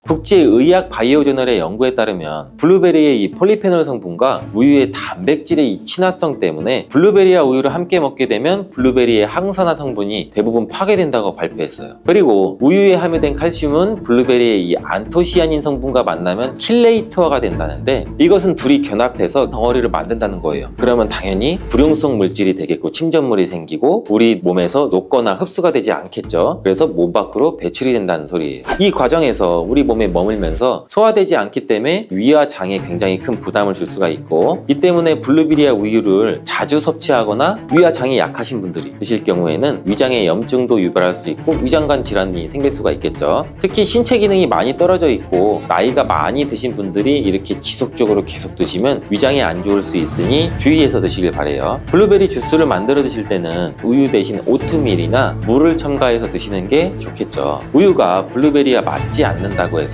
국제의학 바이오저널의 연구에 따르면 블루베리의 이 폴리페놀 성분과 우유의 단백질의 이 친화성 때문에 블루베리와 우유를 함께 먹게 되면 블루베리의 항산화 성분이 대부분 파괴된다고 발표했어요. 그리고 우유에 함유된 칼슘은 블루베리의 이 안토시아닌 성분과 만나면 킬레이터가 된다는데, 이것은 둘이 결합해서 덩어리를 만든다는 거예요. 그러면 당연히 불용성 물질이 되겠고 침전물이 생기고 우리 몸에서 녹거나 흡수가 되지 않겠죠. 그래서 몸 밖으로 배출이 된다는 소리예요. 이 과정에서 우리 몸에 머물면서 소화되지 않기 때문에 위와 장에 굉장히 큰 부담을 줄 수가 있고, 이 때문에 블루베리와 우유를 자주 섭취하거나 위와 장이 약하신 분들이 드실 경우에는 위장에 염증도 유발할 수 있고 위장관 질환이 생길 수가 있겠죠. 특히 신체 기능이 많이 떨어져 있고 나이가 많이 드신 분들이 이렇게 지속적으로 계속 드시면 위장에 안 좋을 수 있으니 주의해서 드시길 바래요. 블루베리 주스를 만들어 드실 때는 우유 대신 오트밀이나 물을 첨가해서 드시는 게 좋겠죠. 우유가 블루베리와 맞지 않는다고 해서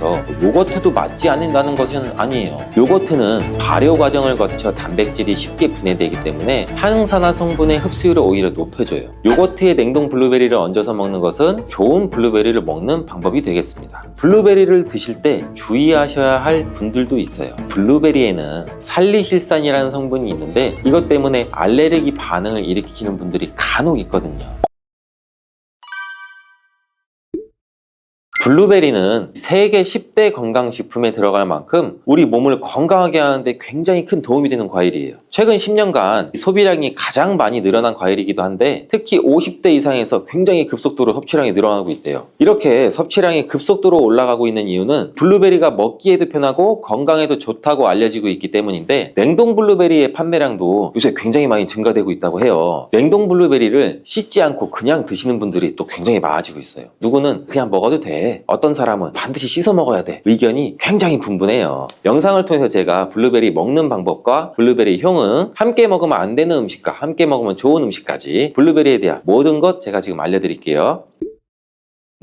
요거트도 맞지 않는다는 것은 아니에요. 요거트는 발효 과정을 거쳐 단백질이 쉽게 분해되기 때문에 항산화 성분의 흡수율을 오히려 높여줘요. 요거트에 냉동 블루베리를 얹어서 먹는 것은 좋은 블루베리를 먹는 방법이 되겠습니다. 블루베리를 드실 때 주의하셔야 할 분들도 있어요. 블루베리에는 살리실산이라는 성분이 있는데 이것 때문에 알레르기 반응을 일으키는 분들이 간혹 있거든요. 블루베리는 세계 10대 건강식품에 들어갈 만큼 우리 몸을 건강하게 하는데 굉장히 큰 도움이 되는 과일이에요. 최근 10년간 소비량이 가장 많이 늘어난 과일이기도 한데 특히 50대 이상에서 굉장히 급속도로 섭취량이 늘어나고 있대요. 이렇게 섭취량이 급속도로 올라가고 있는 이유는 블루베리가 먹기에도 편하고 건강에도 좋다고 알려지고 있기 때문인데, 냉동 블루베리의 판매량도 요새 굉장히 많이 증가되고 있다고 해요. 냉동 블루베리를 씻지 않고 그냥 드시는 분들이 또 굉장히 많아지고 있어요. 누구는 그냥 먹어도 돼, 어떤 사람은 반드시 씻어 먹어야 돼, 의견이 굉장히 분분해요. 영상을 통해서 제가 블루베리 먹는 방법과 블루베리 효능, 함께 먹으면 안 되는 음식과 함께 먹으면 좋은 음식까지 블루베리에 대한 모든 것 제가 지금 알려드릴게요.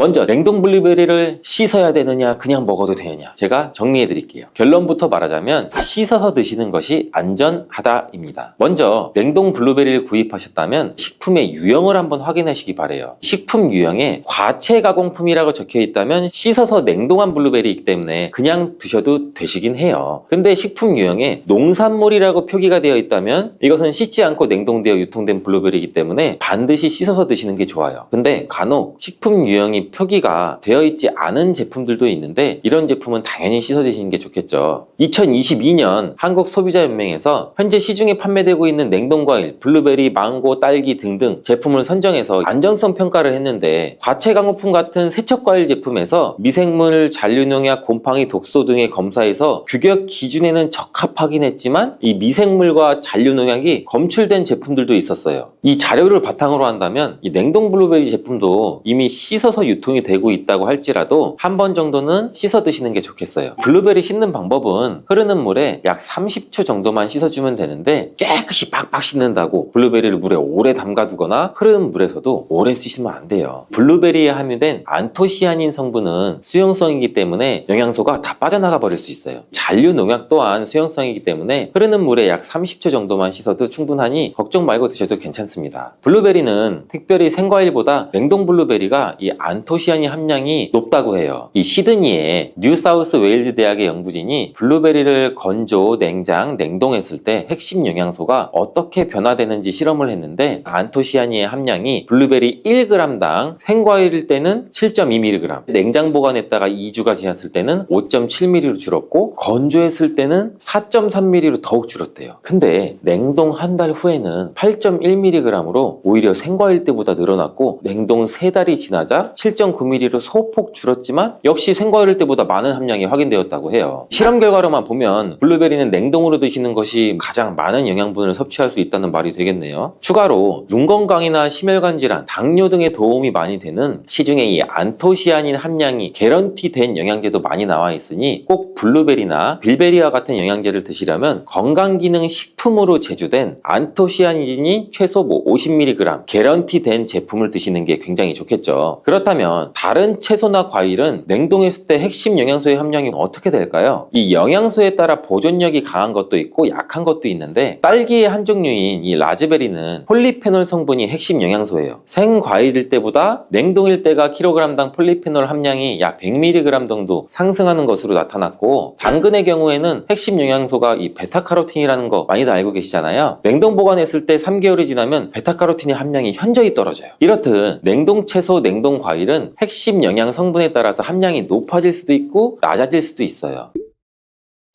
먼저 냉동 블루베리를 씻어야 되느냐 그냥 먹어도 되느냐 제가 정리해 드릴게요. 결론부터 말하자면 씻어서 드시는 것이 안전하다입니다. 먼저 냉동 블루베리를 구입하셨다면 식품의 유형을 한번 확인하시기 바래요. 식품 유형에 과체 가공품이라고 적혀 있다면 씻어서 냉동한 블루베리이기 때문에 그냥 드셔도 되시긴 해요. 근데 식품 유형에 농산물이라고 표기가 되어 있다면 이것은 씻지 않고 냉동되어 유통된 블루베리이기 때문에 반드시 씻어서 드시는 게 좋아요. 근데 간혹 식품 유형이 표기가 되어 있지 않은 제품들도 있는데 이런 제품은 당연히 씻어 드시는 게 좋겠죠. 2022년 한국소비자연맹에서 현재 시중에 판매되고 있는 냉동과일, 블루베리, 망고, 딸기 등등 제품을 선정해서 안전성 평가를 했는데, 과체 가공품 같은 세척과일 제품에서 미생물, 잔류농약, 곰팡이, 독소 등의 검사에서 규격 기준에는 적합하긴 했지만 이 미생물과 잔류농약이 검출된 제품들도 있었어요. 이 자료를 바탕으로 한다면 이 냉동 블루베리 제품도 이미 씻어서 유통이 되고 있다고 할지라도 한 번 정도는 씻어 드시는 게 좋겠어요. 블루베리 씻는 방법은 흐르는 물에 약 30초 정도만 씻어주면 되는데, 깨끗이 빡빡 씻는다고 블루베리를 물에 오래 담가두거나 흐르는 물에서도 오래 씻으면 안 돼요. 블루베리에 함유된 안토시아닌 성분은 수용성이기 때문에 영양소가 다 빠져나가 버릴 수 있어요. 잔류 농약 또한 수용성이기 때문에 흐르는 물에 약 30초 정도만 씻어도 충분하니 걱정 말고 드셔도 괜찮습니다. 블루베리는 특별히 생과일보다 냉동 블루베리가 이 안토시아닌 함량이 높다고 해요. 이 시드니의 뉴사우스 웨일즈 대학의 연구진이 블루베리를 건조, 냉장, 냉동했을 때 핵심 영양소가 어떻게 변화되는지 실험을 했는데, 안토시아닌의 함량이 블루베리 1g당 생과일일 때는 7.2mg, 냉장 보관했다가 2주가 지났을 때는 5.7mg로 줄었고 건조했을 때는 4.3mg로 더욱 줄었대요. 근데 냉동 한 달 후에는 8.1mg으로 오히려 생과일 때보다 늘어났고, 냉동 3달이 지나자 7.9mg로 소폭 줄었지만 역시 생과일 때보다 많은 함량이 확인되었다고 해요. 실험 결과로만 보면 블루베리는 냉동으로 드시는 것이 가장 많은 영양분을 섭취할 수 있다는 말이 되겠네요. 추가로 눈 건강이나 심혈관 질환, 당뇨 등에 도움이 많이 되는 시중에 이 안토시아닌 함량이 개런티된 영양제도 많이 나와 있으니 꼭 블루베리나 빌베리와 같은 영양제를 드시려면 건강기능 식품으로 제조된 안토시아닌이 최소 최소 50mg 개런티 된 제품을 드시는 게 굉장히 좋겠죠. 그렇다면 다른 채소나 과일은 냉동했을 때 핵심 영양소의 함량이 어떻게 될까요? 이 영양소에 따라 보존력이 강한 것도 있고 약한 것도 있는데, 딸기의 한 종류인 이 라즈베리는 폴리페놀 성분이 핵심 영양소예요. 생과일일 때보다 냉동일 때가 킬로그램당 폴리페놀 함량이 약 100mg 정도 상승하는 것으로 나타났고, 당근의 경우에는 핵심 영양소가 이 베타카로틴이라는 거 많이들 알고 계시잖아요. 냉동 보관했을 때 3개월이 지나면 베타카로틴의 함량이 현저히 떨어져요. 이렇듯 냉동 채소, 냉동 과일은 핵심 영양 성분에 따라서 함량이 높아질 수도 있고 낮아질 수도 있어요.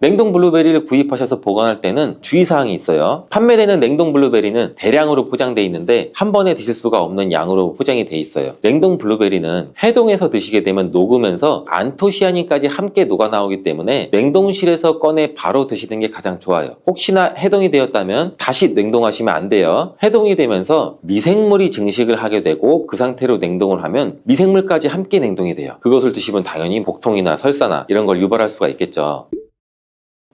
냉동 블루베리를 구입하셔서 보관할 때는 주의사항이 있어요. 판매되는 냉동 블루베리는 대량으로 포장되어 있는데 한 번에 드실 수가 없는 양으로 포장이 되어 있어요. 냉동 블루베리는 해동해서 드시게 되면 녹으면서 안토시아닌까지 함께 녹아 나오기 때문에 냉동실에서 꺼내 바로 드시는 게 가장 좋아요. 혹시나 해동이 되었다면 다시 냉동하시면 안 돼요. 해동이 되면서 미생물이 증식을 하게 되고 그 상태로 냉동을 하면 미생물까지 함께 냉동이 돼요. 그것을 드시면 당연히 복통이나 설사나 이런 걸 유발할 수가 있겠죠.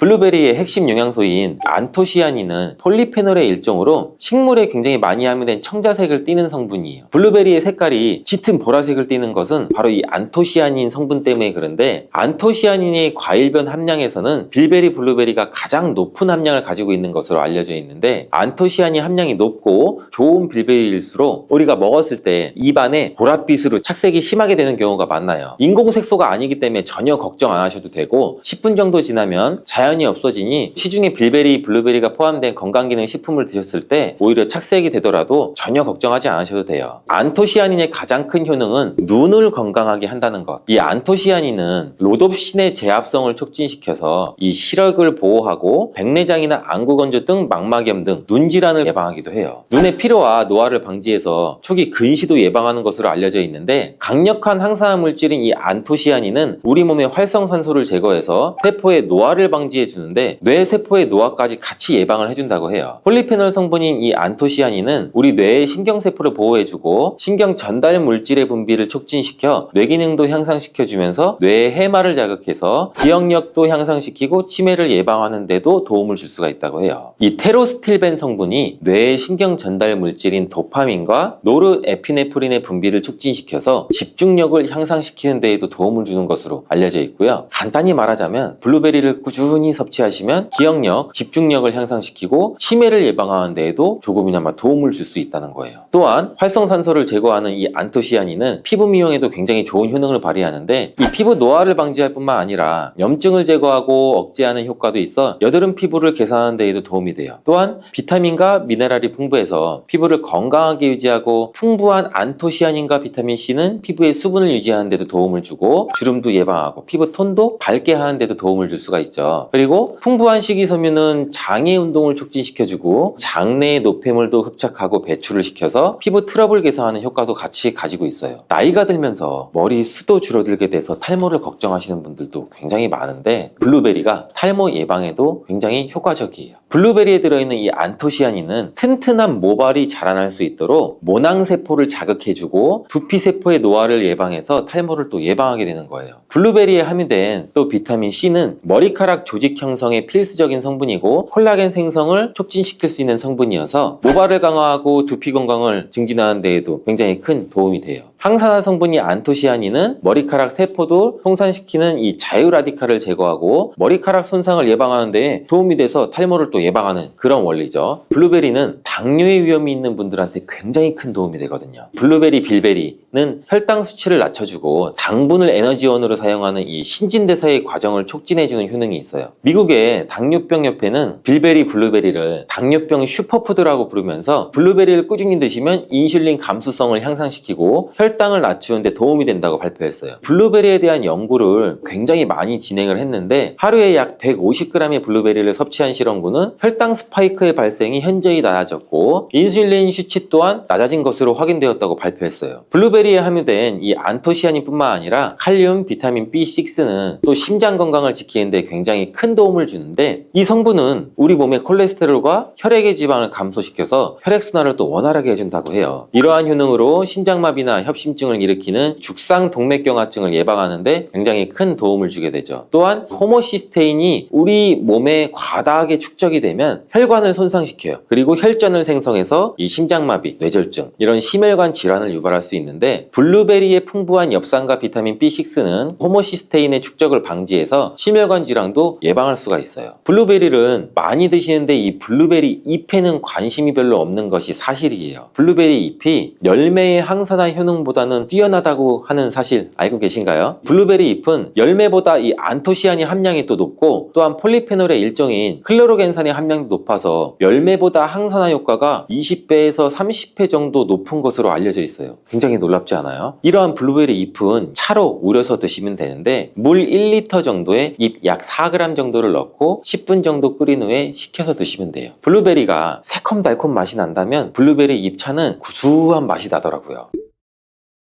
블루베리의 핵심 영양소인 안토시아닌은 폴리페놀의 일종으로 식물에 굉장히 많이 함유된 청자색을 띠는 성분이에요. 블루베리의 색깔이 짙은 보라색을 띠는 것은 바로 이 안토시아닌 성분 때문에 그런데, 안토시아닌의 과일별 함량에서는 빌베리 블루베리가 가장 높은 함량을 가지고 있는 것으로 알려져 있는데, 안토시아닌 함량이 높고 좋은 빌베리일수록 우리가 먹었을 때 입안에 보랏빛으로 착색이 심하게 되는 경우가 많아요. 인공색소가 아니기 때문에 전혀 걱정 안 하셔도 되고, 10분 정도 지나면 자연히 없어지니 시중에 빌베리, 블루베리가 포함된 건강기능 식품을 드셨을 때 오히려 착색이 되더라도 전혀 걱정하지 않으셔도 돼요. 안토시아닌의 가장 큰 효능은 눈을 건강하게 한다는 것. 이 안토시아닌은 로놉신의 제합성을 촉진시켜서 이 시력을 보호하고 백내장이나 안구건조 등 망막염 등 눈질환을 예방하기도 해요. 눈의 피로와 노화를 방지해서 초기 근시도 예방하는 것으로 알려져 있는데, 강력한 항산화 물질인 이 안토시아닌은 우리 몸의 활성산소를 제거해서 세포의 노화를 방지해 주는데 뇌 세포의 노화까지 같이 예방을 해준다고 해요. 폴리페놀 성분인 이 안토시아닌은 우리 뇌의 신경세포를 보호해주고 신경 전달 물질의 분비를 촉진시켜 뇌 기능도 향상시켜주면서 뇌의 해마를 자극해서 기억력도 향상시키고 치매를 예방하는 데도 도움을 줄 수가 있다고 해요. 이 테로스틸벤 성분이 뇌의 신경 전달 물질인 도파민과 노르에피네프린의 분비를 촉진시켜서 집중력을 향상시키는 데에도 도움을 주는 것으로 알려져 있고요. 간단히 말하자면 블루베리를 꾸준히 섭취하시면 기억력, 집중력을 향상시키고 치매를 예방하는 데에도 조금이나마 도움을 줄 수 있다는 거예요. 또한 활성산소를 제거하는 이 안토시아닌은 피부 미용에도 굉장히 좋은 효능을 발휘하는데, 이 피부 노화를 방지할 뿐만 아니라 염증을 제거하고 억제하는 효과도 있어 여드름 피부를 개선하는 데에도 도움이 돼요. 또한 비타민과 미네랄이 풍부해서 피부를 건강하게 유지하고, 풍부한 안토시아닌과 비타민C는 피부의 수분을 유지하는 데도 도움을 주고 주름도 예방하고 피부 톤도 밝게 하는 데도 도움을 줄 수가 있죠. 그리고 풍부한 식이섬유는 장의 운동을 촉진시켜주고 장내의 노폐물도 흡착하고 배출을 시켜서 피부 트러블 개선하는 효과도 같이 가지고 있어요. 나이가 들면서 머리 숱도 줄어들게 돼서 탈모를 걱정하시는 분들도 굉장히 많은데, 블루베리가 탈모 예방에도 굉장히 효과적이에요. 블루베리에 들어있는 이 안토시아닌은 튼튼한 모발이 자라날 수 있도록 모낭세포를 자극해주고 두피세포의 노화를 예방해서 탈모를 또 예방하게 되는 거예요. 블루베리에 함유된 또 비타민C는 머리카락 조직 형성에 필수적인 성분이고 콜라겐 생성을 촉진시킬 수 있는 성분이어서 모발을 강화하고 두피 건강을 증진하는 데에도 굉장히 큰 도움이 돼요. 항산화 성분이 안토시아닌은 머리카락 세포도 송산시키는 이 자유라디칼을 제거하고 머리카락 손상을 예방하는 데 도움이 돼서 탈모를 또 예방하는 그런 원리죠. 블루베리는 당뇨의 위험이 있는 분들한테 굉장히 큰 도움이 되거든요. 블루베리, 빌베리는 혈당 수치를 낮춰주고 당분을 에너지원으로 사용하는 이 신진대사의 과정을 촉진해주는 효능이 있어요. 미국의 당뇨병 협회는 빌베리, 블루베리를 당뇨병 슈퍼푸드라고 부르면서 블루베리를 꾸준히 드시면 인슐린 감수성을 향상시키고 혈당을 낮추는 데 도움이 된다고 발표했어요. 블루베리에 대한 연구를 굉장히 많이 진행을 했는데, 하루에 약 150g의 블루베리를 섭취한 실험군은 혈당 스파이크의 발생이 현저히 낮아졌고 인슐린 수치 또한 낮아진 것으로 확인되었다고 발표했어요. 블루베리에 함유된 이 안토시아닌뿐만 아니라 칼륨, 비타민 B6는 또 심장 건강을 지키는 데 굉장히 큰 도움을 주는데, 이 성분은 우리 몸의 콜레스테롤과 혈액의 지방을 감소시켜서 혈액순환을 또 원활하게 해준다고 해요. 이러한 효능으로 심장마비나 협 협심증을 일으키는 죽상동맥경화증을 예방하는데 굉장히 큰 도움을 주게 되죠. 또한 호모시스테인이 우리 몸에 과다하게 축적이 되면 혈관을 손상시켜요. 그리고 혈전을 생성해서 이 심장마비, 뇌졸중 이런 심혈관 질환을 유발할 수 있는데, 블루베리의 풍부한 엽산과 비타민 B6는 호모시스테인의 축적을 방지해서 심혈관 질환도 예방할 수가 있어요. 블루베리를 많이 드시는데 이 블루베리 잎에는 관심이 별로 없는 것이 사실이에요. 블루베리 잎이 열매의 항산화 효능보다는 뛰어나다고 하는 사실 알고 계신가요? 블루베리 잎은 열매보다 이 안토시아닌 함량이 또 높고, 또한 폴리페놀의 일종인 클로로겐산의 함량도 높아서 열매보다 항산화 효과가 20배에서 30배 정도 높은 것으로 알려져 있어요. 굉장히 놀랍지 않아요? 이러한 블루베리 잎은 차로 우려서 드시면 되는데, 물 1리터 정도에 잎 약 4g 정도를 넣고 10분 정도 끓인 후에 식혀서 드시면 돼요. 블루베리가 새콤달콤 맛이 난다면 블루베리 잎차는 구수한 맛이 나더라고요.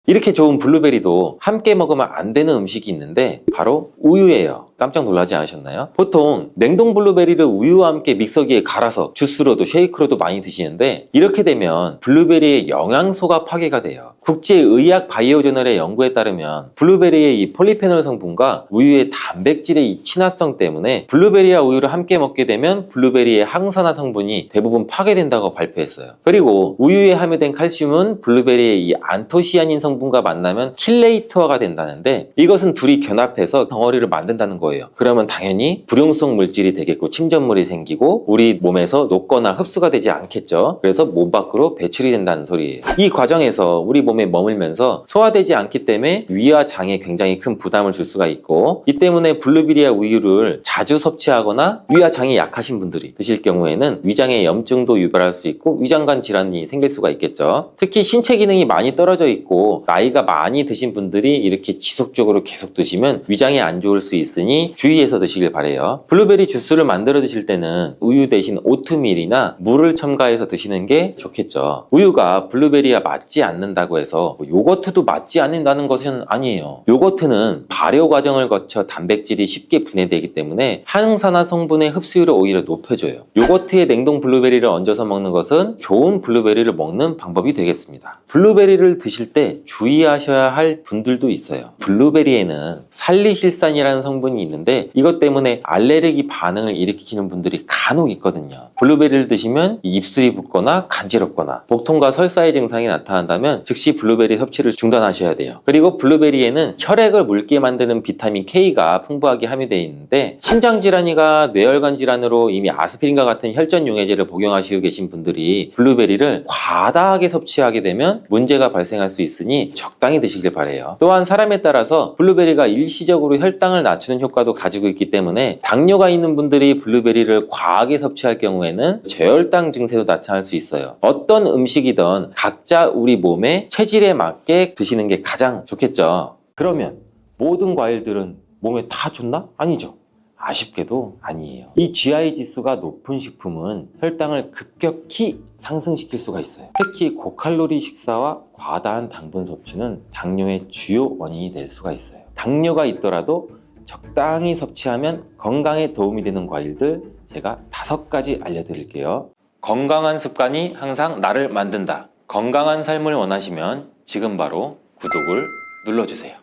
이렇게 좋은 블루베리도 함께 먹으면 안 되는 음식이 있는데 바로 우유예요. 깜짝 놀라지 않으셨나요? 보통 냉동 블루베리를 우유와 함께 믹서기에 갈아서 주스로도 쉐이크로도 많이 드시는데, 이렇게 되면 블루베리의 영양소가 파괴가 돼요. 국제의학 바이오저널의 연구에 따르면 블루베리의 이 폴리페놀 성분과 우유의 단백질의 이 친화성 때문에 블루베리와 우유를 함께 먹게 되면 블루베리의 항산화 성분이 대부분 파괴된다고 발표했어요. 그리고 우유에 함유된 칼슘은 블루베리의 이 안토시아닌 성분과 만나면 킬레이터가 된다는데, 이것은 둘이 견합해서 덩어리를 만든다는 거예요. 그러면 당연히 불용성 물질이 되겠고 침전물이 생기고 우리 몸에서 녹거나 흡수가 되지 않겠죠. 그래서 몸 밖으로 배출이 된다는 소리예요. 이 과정에서 우리 몸에 머물면서 소화되지 않기 때문에 위와 장에 굉장히 큰 부담을 줄 수가 있고, 이 때문에 블루베리와 우유를 자주 섭취하거나 위와 장이 약하신 분들이 드실 경우에는 위장에 염증도 유발할 수 있고 위장관 질환이 생길 수가 있겠죠. 특히 신체 기능이 많이 떨어져 있고 나이가 많이 드신 분들이 이렇게 지속적으로 계속 드시면 위장에 안 좋을 수 있으니 주의해서 드시길 바래요. 블루베리 주스를 만들어 드실 때는 우유 대신 오트밀이나 물을 첨가해서 드시는 게 좋겠죠. 우유가 블루베리와 맞지 않는다고 해서 요거트도 맞지 않는다는 것은 아니에요. 요거트는 발효 과정을 거쳐 단백질이 쉽게 분해되기 때문에 항산화 성분의 흡수율을 오히려 높여줘요. 요거트에 냉동 블루베리를 얹어서 먹는 것은 좋은 블루베리를 먹는 방법이 되겠습니다. 블루베리를 드실 때 주의하셔야 할 분들도 있어요. 블루베리에는 살리실산이라는 성분이 있는데 이것 때문에 알레르기 반응을 일으키는 분들이 간혹 있거든요. 블루베리를 드시면 입술이 붓거나 간지럽거나 복통과 설사의 증상이 나타난다면 즉시 블루베리 섭취를 중단하셔야 돼요. 그리고 블루베리에는 혈액을 묽게 만드는 비타민 K가 풍부하게 함유되어 있는데, 심장질환이나 뇌혈관 질환으로 이미 아스피린과 같은 혈전 용해제를 복용하시고 계신 분들이 블루베리를 과다하게 섭취하게 되면 문제가 발생할 수 있으니 적당히 드시길 바래요. 또한 사람에 따라서 블루베리가 일시적으로 혈당을 낮추는 효과도 가지고 있기 때문에 당뇨가 있는 분들이 블루베리를 과하게 섭취할 경우에는 저혈당 증세도 나타날 수 있어요. 어떤 음식이든 각자 우리 몸의 체질에 맞게 드시는 게 가장 좋겠죠. 그러면 모든 과일들은 몸에 다 좋나? 아니죠. 아쉽게도 아니에요. 이 GI 지수가 높은 식품은 혈당을 급격히 상승시킬 수가 있어요. 특히 고칼로리 식사와 과다한 당분 섭취는 당뇨의 주요 원인이 될 수가 있어요. 당뇨가 있더라도 적당히 섭취하면 건강에 도움이 되는 과일들 제가 5가지 알려드릴게요. 건강한 습관이 항상 나를 만든다. 건강한 삶을 원하시면 지금 바로 구독을 눌러주세요.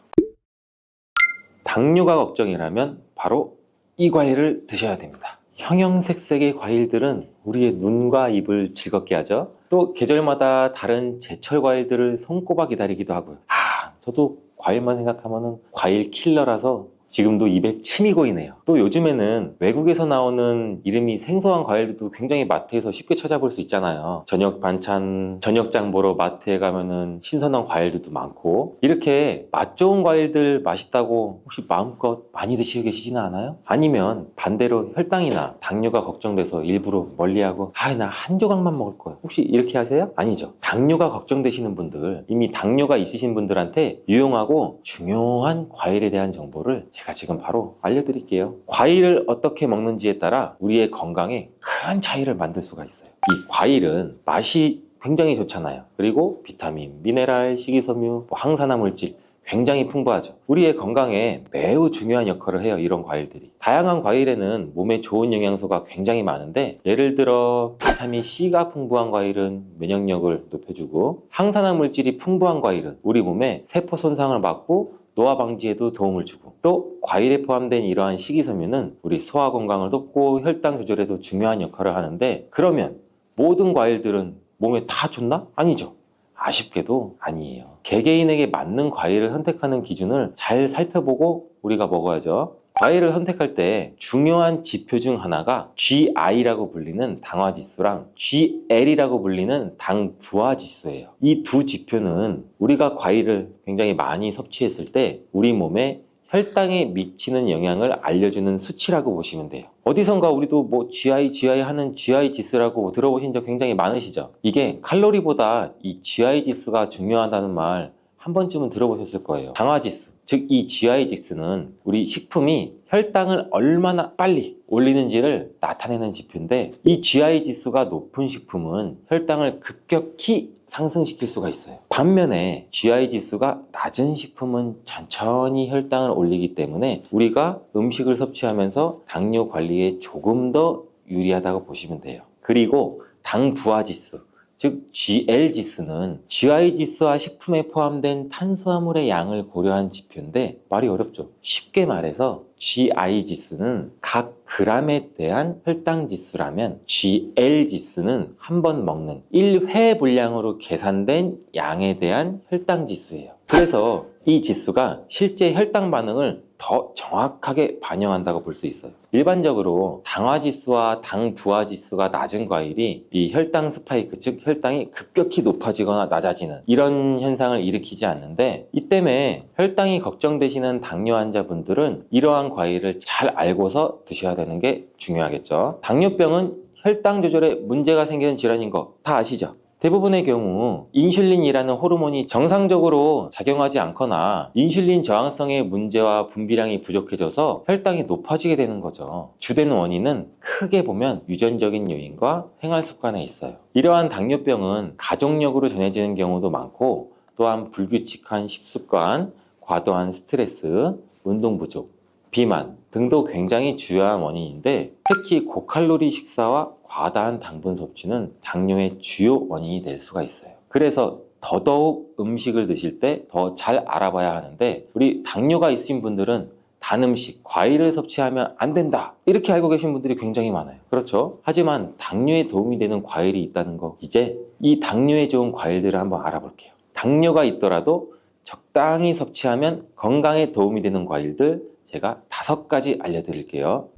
당뇨가 걱정이라면 바로 이 과일을 드셔야 됩니다. 형형색색의 과일들은 우리의 눈과 입을 즐겁게 하죠. 또 계절마다 다른 제철 과일들을 손꼽아 기다리기도 하고요. 저도 과일만 생각하면 과일 킬러라서 지금도 입에 침이 고이네요. 또 요즘에는 외국에서 나오는 이름이 생소한 과일들도 굉장히 마트에서 쉽게 찾아볼 수 있잖아요. 저녁 반찬, 저녁장 보러 마트에 가면은 신선한 과일들도 많고, 이렇게 맛 좋은 과일들 맛있다고 혹시 마음껏 많이 드시고 계시지는 않아요? 아니면 반대로 혈당이나 당뇨가 걱정돼서 일부러 멀리하고 나 한 조각만 먹을 거야, 혹시 이렇게 하세요? 아니죠. 당뇨가 걱정되시는 분들, 이미 당뇨가 있으신 분들한테 유용하고 중요한 과일에 대한 정보를 제가 지금 바로 알려드릴게요. 과일을 어떻게 먹는지에 따라 우리의 건강에 큰 차이를 만들 수가 있어요. 이 과일은 맛이 굉장히 좋잖아요. 그리고 비타민, 미네랄, 식이섬유, 항산화 물질 굉장히 풍부하죠. 우리의 건강에 매우 중요한 역할을 해요, 이런 과일들이. 다양한 과일에는 몸에 좋은 영양소가 굉장히 많은데, 예를 들어 비타민 C가 풍부한 과일은 면역력을 높여주고, 항산화 물질이 풍부한 과일은 우리 몸에 세포 손상을 막고 노화 방지에도 도움을 주고, 또 과일에 포함된 이러한 식이섬유는 우리 소화 건강을 돕고 혈당 조절에도 중요한 역할을 하는데, 그러면 모든 과일들은 몸에 다 좋나? 아니죠. 아쉽게도 아니에요. 개개인에게 맞는 과일을 선택하는 기준을 잘 살펴보고 우리가 먹어야죠. 과일을 선택할 때 중요한 지표 중 하나가 GI라고 불리는 당화지수랑 GL이라고 불리는 당부하지수예요. 이 두 지표는 우리가 과일을 굉장히 많이 섭취했을 때 우리 몸에 혈당에 미치는 영향을 알려주는 수치라고 보시면 돼요. 어디선가 우리도 뭐 GI 하는 GI 지수라고 들어보신 적 굉장히 많으시죠? 이게 칼로리보다 이 GI 지수가 중요하다는 말 한 번쯤은 들어보셨을 거예요. 당화지수, 즉 이 GI 지수는 우리 식품이 혈당을 얼마나 빨리 올리는지를 나타내는 지표인데, 이 GI 지수가 높은 식품은 혈당을 급격히 상승시킬 수가 있어요. 반면에 GI 지수가 낮은 식품은 천천히 혈당을 올리기 때문에 우리가 음식을 섭취하면서 당뇨 관리에 조금 더 유리하다고 보시면 돼요. 그리고 당 부하 지수, 즉 GL 지수는 GI 지수와 식품에 포함된 탄수화물의 양을 고려한 지표인데, 말이 어렵죠. 쉽게 말해서 GI 지수는 각 그램에 대한 혈당 지수라면, GL 지수는 한 번 먹는 1회 분량으로 계산된 양에 대한 혈당 지수예요. 그래서 이 지수가 실제 혈당 반응을 더 정확하게 반영한다고 볼 수 있어요. 일반적으로 당화지수와 당부하지수가 낮은 과일이 이 혈당 스파이크, 즉 혈당이 급격히 높아지거나 낮아지는 이런 현상을 일으키지 않는데, 이 때문에 혈당이 걱정되시는 당뇨 환자분들은 이러한 과일을 잘 알고서 드셔야 되는 게 중요하겠죠. 당뇨병은 혈당 조절에 문제가 생기는 질환인 거 다 아시죠? 대부분의 경우 인슐린이라는 호르몬이 정상적으로 작용하지 않거나 인슐린 저항성의 문제와 분비량이 부족해져서 혈당이 높아지게 되는 거죠. 주된 원인은 크게 보면 유전적인 요인과 생활 습관에 있어요. 이러한 당뇨병은 가족력으로 전해지는 경우도 많고, 또한 불규칙한 식습관, 과도한 스트레스, 운동 부족, 비만 등도 굉장히 주요한 원인인데, 특히 고칼로리 식사와 과다한 당분 섭취는 당뇨의 주요 원인이 될 수가 있어요. 그래서 더더욱 음식을 드실 때 더 잘 알아봐야 하는데, 우리 당뇨가 있으신 분들은 단 음식, 과일을 섭취하면 안 된다, 이렇게 알고 계신 분들이 굉장히 많아요. 그렇죠? 하지만 당뇨에 도움이 되는 과일이 있다는 거, 이제 이 당뇨에 좋은 과일들을 한번 알아볼게요. 당뇨가 있더라도 적당히 섭취하면 건강에 도움이 되는 과일들 제가 5가지 알려드릴게요.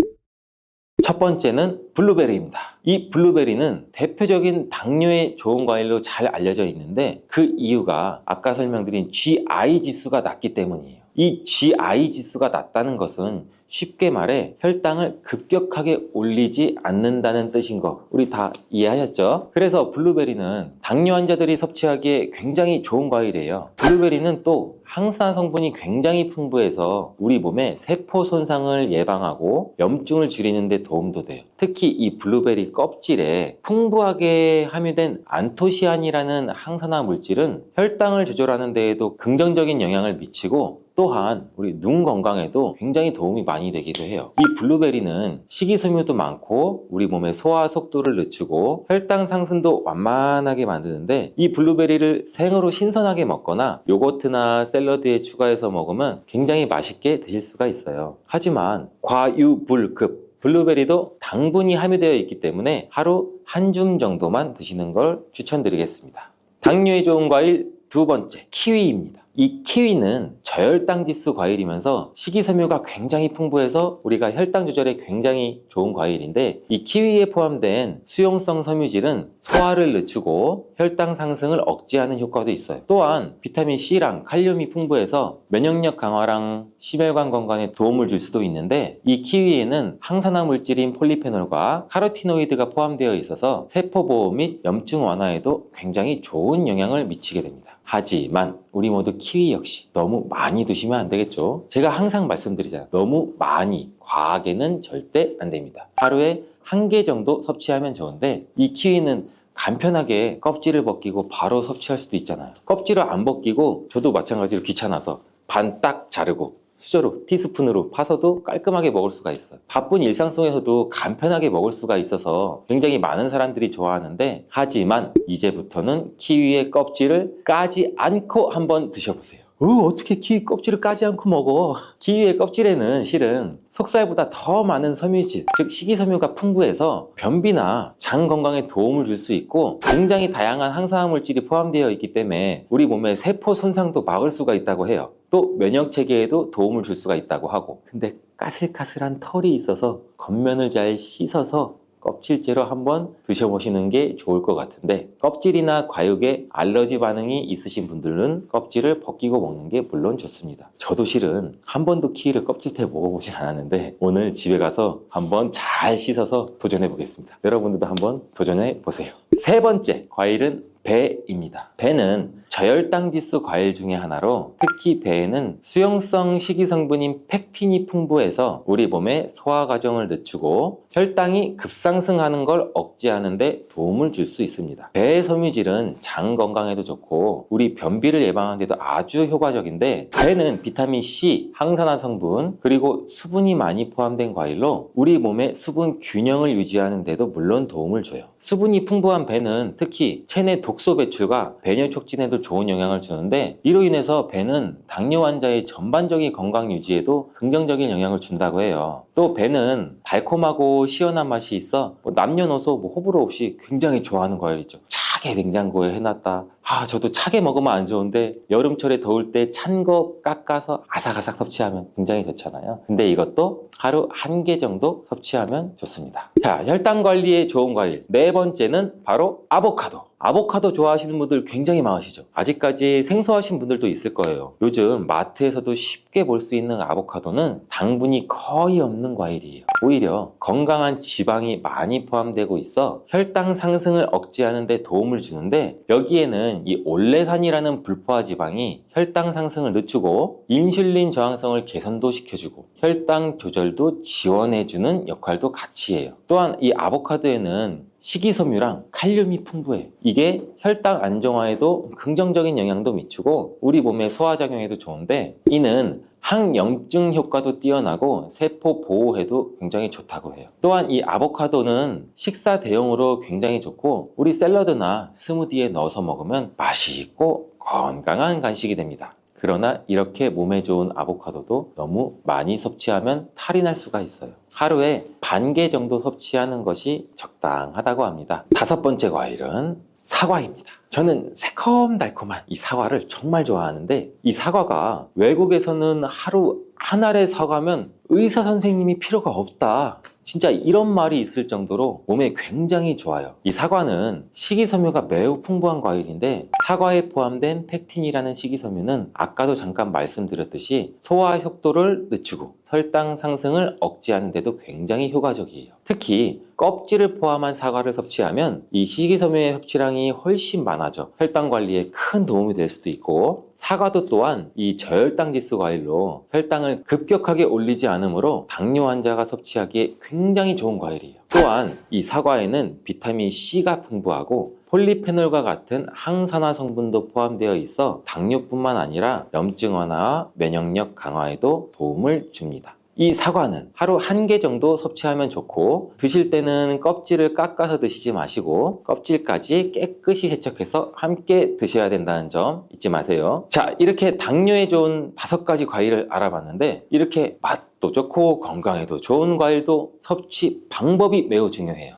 첫 번째는 블루베리입니다. 이 블루베리는 대표적인 당뇨에 좋은 과일로 잘 알려져 있는데, 그 이유가 아까 설명드린 GI 지수가 낮기 때문이에요. 이 GI 지수가 낮다는 것은 쉽게 말해 혈당을 급격하게 올리지 않는다는 뜻인 거, 우리 다 이해하셨죠? 그래서 블루베리는 당뇨 환자들이 섭취하기에 굉장히 좋은 과일이에요. 블루베리는 또 항산화 성분이 굉장히 풍부해서 우리 몸의 세포 손상을 예방하고 염증을 줄이는 데 도움도 돼요. 특히 이 블루베리 껍질에 풍부하게 함유된 안토시아닌이라는 항산화 물질은 혈당을 조절하는 데에도 긍정적인 영향을 미치고, 또한 우리 눈 건강에도 굉장히 도움이 많이 되기도 해요. 이 블루베리는 식이섬유도 많고 우리 몸의 소화 속도를 늦추고 혈당 상승도 완만하게 만드는데, 이 블루베리를 생으로 신선하게 먹거나 요거트나 샐러드에 추가해서 먹으면 굉장히 맛있게 드실 수가 있어요. 하지만 과유불급, 블루베리도 당분이 함유되어 있기 때문에 하루 한 줌 정도만 드시는 걸 추천드리겠습니다. 당뇨에 좋은 과일 두 번째, 키위입니다. 이 키위는 저혈당 지수 과일이면서 식이섬유가 굉장히 풍부해서 우리가 혈당 조절에 굉장히 좋은 과일인데, 이 키위에 포함된 수용성 섬유질은 소화를 늦추고 혈당 상승을 억제하는 효과도 있어요. 또한 비타민 C랑 칼륨이 풍부해서 면역력 강화랑 심혈관 건강에 도움을 줄 수도 있는데, 이 키위에는 항산화 물질인 폴리페놀과 카로티노이드가 포함되어 있어서 세포 보호 및 염증 완화에도 굉장히 좋은 영향을 미치게 됩니다. 하지만 우리 모두 키위 역시 너무 많이 드시면 안 되겠죠. 제가 항상 말씀드리잖아요. 너무 많이, 과하게는 절대 안 됩니다. 하루에 1개 정도 섭취하면 좋은데, 이 키위는 간편하게 껍질을 벗기고 바로 섭취할 수도 있잖아요. 껍질을 안 벗기고, 저도 마찬가지로 귀찮아서 반 딱 자르고 수저로, 티스푼으로 파서도 깔끔하게 먹을 수가 있어요. 바쁜 일상 속에서도 간편하게 먹을 수가 있어서 굉장히 많은 사람들이 좋아하는데, 하지만 이제부터는 키위의 껍질을 까지 않고 한번 드셔보세요. 어떻게 키위 껍질을 까지 않고 먹어? 키위의 껍질에는 실은 속살보다 더 많은 섬유질, 즉 식이섬유가 풍부해서 변비나 장 건강에 도움을 줄 수 있고, 굉장히 다양한 항산화 물질이 포함되어 있기 때문에 우리 몸의 세포 손상도 막을 수가 있다고 해요. 또 면역 체계에도 도움을 줄 수가 있다고 하고. 근데 까슬까슬한 털이 있어서 겉면을 잘 씻어서 껍질째로 한번 드셔보시는 게 좋을 것 같은데, 껍질이나 과육에 알러지 반응이 있으신 분들은 껍질을 벗기고 먹는 게 물론 좋습니다. 저도 실은 한 번도 키위를 껍질째 먹어보진 않았는데 오늘 집에 가서 한번 잘 씻어서 도전해 보겠습니다. 여러분들도 한번 도전해 보세요. 세 번째 과일은 배입니다. 배는 저혈당 지수 과일 중에 하나로, 특히 배에는 수용성 식이성분인 펙틴이 풍부해서 우리 몸의 소화 과정을 늦추고 혈당이 급상승하는 걸 억제하는 데 도움을 줄 수 있습니다. 배의 섬유질은 장 건강에도 좋고 우리 변비를 예방하는 데도 아주 효과적인데, 배는 비타민 C, 항산화 성분, 그리고 수분이 많이 포함된 과일로 우리 몸의 수분 균형을 유지하는 데도 물론 도움을 줘요. 수분이 풍부한 배는 특히 체내 독소 배출과 배뇨 촉진에도 좋은 영향을 주는데, 이로 인해서 배는 당뇨 환자의 전반적인 건강 유지에도 긍정적인 영향을 준다고 해요. 또 배는 달콤하고 시원한 맛이 있어 남녀노소 호불호 없이 굉장히 좋아하는 과일이죠. 차게 냉장고에 해놨다. 저도 차게 먹으면 안 좋은데 여름철에 더울 때 찬 거 깎아서 아삭아삭 섭취하면 굉장히 좋잖아요. 근데 이것도 하루 1개 정도 섭취하면 좋습니다. 자, 혈당 관리에 좋은 과일 네 번째는 바로 아보카도. 아보카도 좋아하시는 분들 굉장히 많으시죠. 아직까지 생소하신 분들도 있을 거예요. 요즘 마트에서도 쉽게 볼 수 있는 아보카도는 당분이 거의 없는 과일이에요. 오히려 건강한 지방이 많이 포함되고 있어 혈당 상승을 억제하는 데 도움을 주는데, 여기에는 이 올레산이라는 불포화 지방이 혈당 상승을 늦추고 인슐린 저항성을 개선도 시켜주고 혈당 조절도 지원해주는 역할도 같이 해요. 또한 이 아보카도에는 식이섬유랑 칼륨이 풍부해요. 이게 혈당 안정화에도 긍정적인 영향도 미치고 우리 몸의 소화작용에도 좋은데, 이는 항염증 효과도 뛰어나고 세포 보호에도 굉장히 좋다고 해요. 또한 이 아보카도는 식사 대용으로 굉장히 좋고 우리 샐러드나 스무디에 넣어서 먹으면 맛있고 건강한 간식이 됩니다. 그러나 이렇게 몸에 좋은 아보카도도 너무 많이 섭취하면 탈이 날 수가 있어요. 하루에 반 개 정도 섭취하는 것이 적당하다고 합니다. 다섯 번째 과일은 사과입니다. 저는 새콤달콤한 이 사과를 정말 좋아하는데, 이 사과가 외국에서는 하루 한 알의 사과면 의사 선생님이 필요가 없다, 진짜 이런 말이 있을 정도로 몸에 굉장히 좋아요. 이 사과는 식이섬유가 매우 풍부한 과일인데, 사과에 포함된 펙틴이라는 식이섬유는 아까도 잠깐 말씀드렸듯이 소화 속도를 늦추고 혈당 상승을 억제하는 데도 굉장히 효과적이에요. 특히 껍질을 포함한 사과를 섭취하면 이 식이섬유의 섭취량이 훨씬 많아져 혈당 관리에 큰 도움이 될 수도 있고, 사과도 또한 이 저혈당 지수 과일로 혈당을 급격하게 올리지 않으므로 당뇨 환자가 섭취하기에 굉장히 좋은 과일이에요. 또한 이 사과에는 비타민 C가 풍부하고 폴리페놀과 같은 항산화 성분도 포함되어 있어 당뇨뿐만 아니라 염증 완화와 면역력 강화에도 도움을 줍니다. 이 사과는 하루 1개 정도 섭취하면 좋고, 드실 때는 껍질을 깎아서 드시지 마시고 껍질까지 깨끗이 세척해서 함께 드셔야 된다는 점 잊지 마세요. 자, 이렇게 당뇨에 좋은 5가지 과일을 알아봤는데, 이렇게 맛도 좋고 건강에도 좋은 과일도 섭취 방법이 매우 중요해요.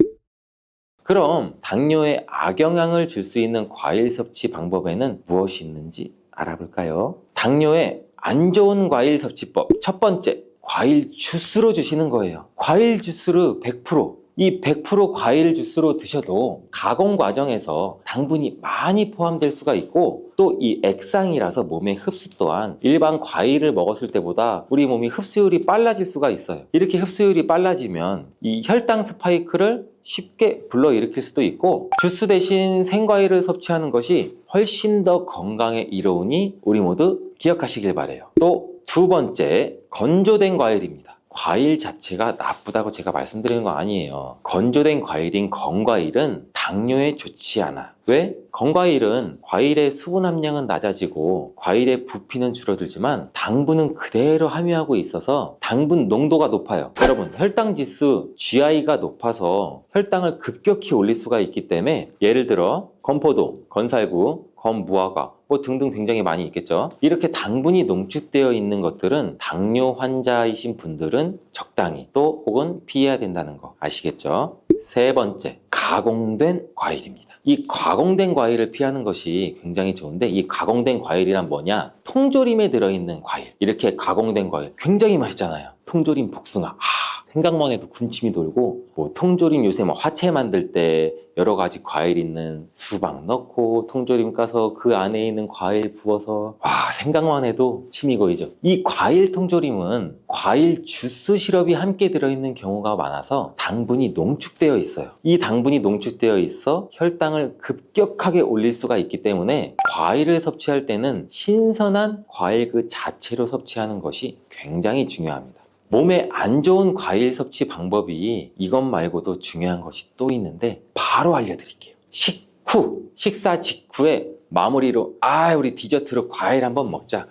그럼 당뇨에 악영향을 줄 수 있는 과일 섭취 방법에는 무엇이 있는지 알아볼까요? 당뇨에 안 좋은 과일 섭취법 첫 번째, 과일 주스로 주시는 거예요. 과일 주스로 100%, 이 100% 과일 주스로 드셔도 가공 과정에서 당분이 많이 포함될 수가 있고, 또 이 액상이라서 몸의 흡수 또한 일반 과일을 먹었을 때보다 우리 몸이 흡수율이 빨라질 수가 있어요. 이렇게 흡수율이 빨라지면 이 혈당 스파이크를 쉽게 불러일으킬 수도 있고, 주스 대신 생과일을 섭취하는 것이 훨씬 더 건강에 이로우니 우리 모두 기억하시길 바래요. 또 두 번째, 건조된 과일입니다. 과일 자체가 나쁘다고 제가 말씀드리는 거 아니에요. 건조된 과일인 건과일은 당뇨에 좋지 않아. 왜? 건과일은 과일의 수분 함량은 낮아지고 과일의 부피는 줄어들지만 당분은 그대로 함유하고 있어서 당분 농도가 높아요. 여러분, 혈당 지수 GI가 높아서 혈당을 급격히 올릴 수가 있기 때문에 예를 들어 건포도, 건살구, 건무화과 등등 굉장히 많이 있겠죠. 이렇게 당분이 농축되어 있는 것들은 당뇨 환자이신 분들은 적당히 또 혹은 피해야 된다는 거 아시겠죠? 세 번째, 가공된 과일입니다. 이 가공된 과일을 피하는 것이 굉장히 좋은데, 이 가공된 과일이란 뭐냐? 통조림에 들어있는 과일. 이렇게 가공된 과일 굉장히 맛있잖아요. 통조림 복숭아. 생각만 해도 군침이 돌고, 통조림 요새 화채 만들 때 여러 가지 과일 있는 수박 넣고 통조림 까서 그 안에 있는 과일 부어서 생각만 해도 침이 고이죠. 이 과일 통조림은 과일 주스 시럽이 함께 들어있는 경우가 많아서 당분이 농축되어 있어요. 이 당분이 농축되어 있어 혈당을 급격하게 올릴 수가 있기 때문에 과일을 섭취할 때는 신선한 과일 그 자체로 섭취하는 것이 굉장히 중요합니다. 몸에 안 좋은 과일 섭취 방법이 이것 말고도 중요한 것이 또 있는데 바로 알려드릴게요. 식사 직후에 마무리로 우리 디저트로 과일 한번 먹자.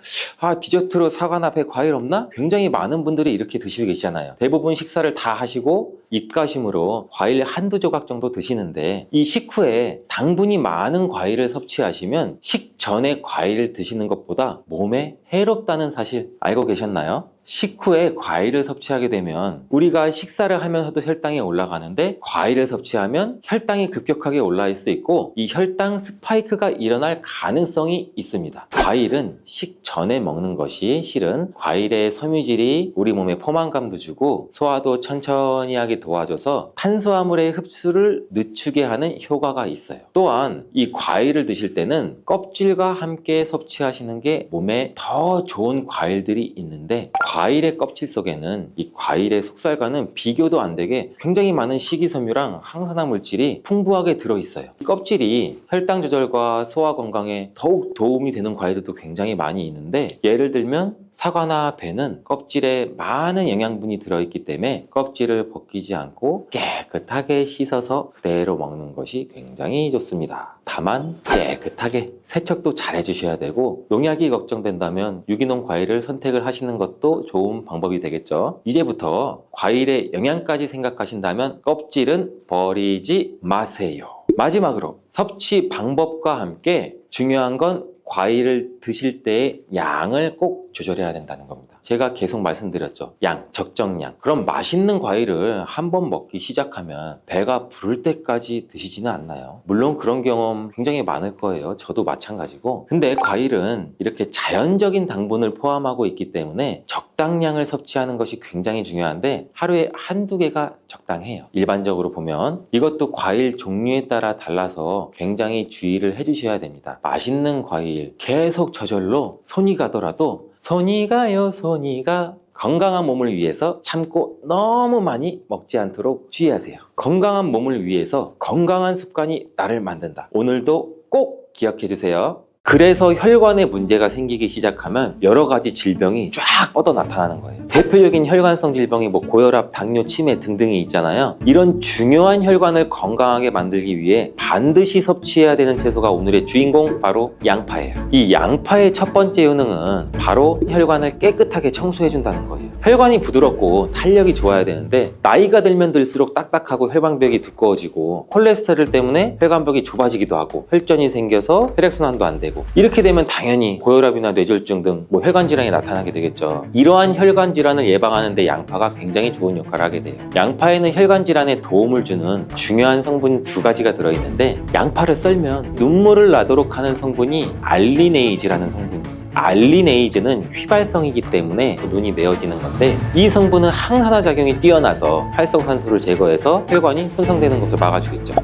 디저트로 사과나 배 과일 없나? 굉장히 많은 분들이 이렇게 드시고 계시잖아요. 대부분 식사를 다 하시고 입가심으로 과일 한두 조각 정도 드시는데, 이 식후에 당분이 많은 과일을 섭취하시면 식전에 과일을 드시는 것보다 몸에 해롭다는 사실 알고 계셨나요? 식후에 과일을 섭취하게 되면 우리가 식사를 하면서도 혈당이 올라가는데, 과일을 섭취하면 혈당이 급격하게 올라갈 수 있고 이 혈당 스파이크가 일어날 가능성이 있습니다. 과일은 식전에 먹는 것이 실은 과일의 섬유질이 우리 몸에 포만감도 주고 소화도 천천히 하게 도와줘서 탄수화물의 흡수를 늦추게 하는 효과가 있어요. 또한 이 과일을 드실 때는 껍질과 함께 섭취하시는 게 몸에 더 좋은 과일들이 있는데, 과일의 껍질 속에는 이 과일의 속살과는 비교도 안 되게 굉장히 많은 식이섬유랑 항산화 물질이 풍부하게 들어있어요. 이 껍질이 혈당 조절과 소화 건강에 더욱 도움이 되는 과일들도 굉장히 많이 있는데, 예를 들면 사과나 배는 껍질에 많은 영양분이 들어있기 때문에 껍질을 벗기지 않고 깨끗하게 씻어서 그대로 먹는 것이 굉장히 좋습니다. 다만 깨끗하게 세척도 잘 해주셔야 되고, 농약이 걱정된다면 유기농 과일을 선택을 하시는 것도 좋은 방법이 되겠죠. 이제부터 과일의 영양까지 생각하신다면 껍질은 버리지 마세요. 마지막으로 섭취 방법과 함께 중요한 건 과일을 드실 때의 양을 꼭 조절해야 된다는 겁니다. 제가 계속 말씀드렸죠. 양, 적정량. 그럼 맛있는 과일을 한번 먹기 시작하면 배가 부를 때까지 드시지는 않나요? 물론 그런 경험 굉장히 많을 거예요. 저도 마찬가지고. 근데 과일은 이렇게 자연적인 당분을 포함하고 있기 때문에 적당량을 섭취하는 것이 굉장히 중요한데, 하루에 한두 개가 적당해요. 일반적으로 보면 이것도 과일 종류에 따라 달라서 굉장히 주의를 해주셔야 됩니다. 맛있는 과일 계속 저절로 손이 가더라도 손이 가요, 손이 가. 건강한 몸을 위해서 참고 너무 많이 먹지 않도록 주의하세요. 건강한 몸을 위해서 건강한 습관이 나를 만든다. 오늘도 꼭 기억해 주세요. 그래서 혈관에 문제가 생기기 시작하면 여러 가지 질병이 쫙 뻗어 나타나는 거예요. 대표적인 혈관성 질병이 고혈압, 당뇨, 치매 등등이 있잖아요. 이런 중요한 혈관을 건강하게 만들기 위해 반드시 섭취해야 되는 채소가 오늘의 주인공, 바로 양파예요. 이 양파의 첫 번째 효능은 바로 혈관을 깨끗하게 청소해 준다는 거예요. 혈관이 부드럽고 탄력이 좋아야 되는데, 나이가 들면 들수록 딱딱하고 혈관벽이 두꺼워지고 콜레스테롤 때문에 혈관벽이 좁아지기도 하고 혈전이 생겨서 혈액순환도 안 되고, 이렇게 되면 당연히 고혈압이나 뇌졸중 등 혈관 질환이 나타나게 되겠죠. 이러한 혈관 질환을 예방하는 데 양파가 굉장히 좋은 역할을 하게 돼요. 양파에는 혈관 질환에 도움을 주는 중요한 성분 두 가지가 들어있는데, 양파를 썰면 눈물을 나도록 하는 성분이 알리네이즈라는 성분이에요. 알리네이즈는 휘발성이기 때문에 눈이 메어지는 건데, 이 성분은 항산화 작용이 뛰어나서 활성산소를 제거해서 혈관이 손상되는 것을 막아주겠죠.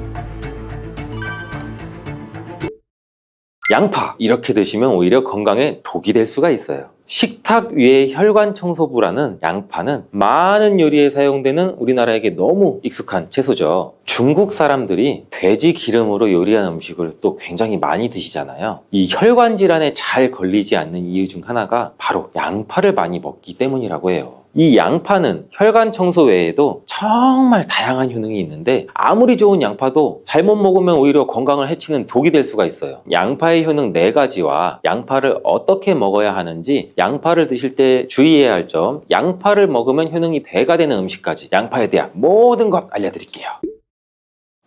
양파 이렇게 드시면 오히려 건강에 독이 될 수가 있어요. 식탁 위의 혈관 청소부라는 양파는 많은 요리에 사용되는 우리나라에게 너무 익숙한 채소죠. 중국 사람들이 돼지 기름으로 요리한 음식을 또 굉장히 많이 드시잖아요. 이 혈관 질환에 잘 걸리지 않는 이유 중 하나가 바로 양파를 많이 먹기 때문이라고 해요. 이 양파는 혈관 청소 외에도 정말 다양한 효능이 있는데 아무리 좋은 양파도 잘못 먹으면 오히려 건강을 해치는 독이 될 수가 있어요. 양파의 효능 4가지와 양파를 어떻게 먹어야 하는지, 양파를 드실 때 주의해야 할 점, 양파를 먹으면 효능이 배가 되는 음식까지 양파에 대한 모든 것 알려드릴게요.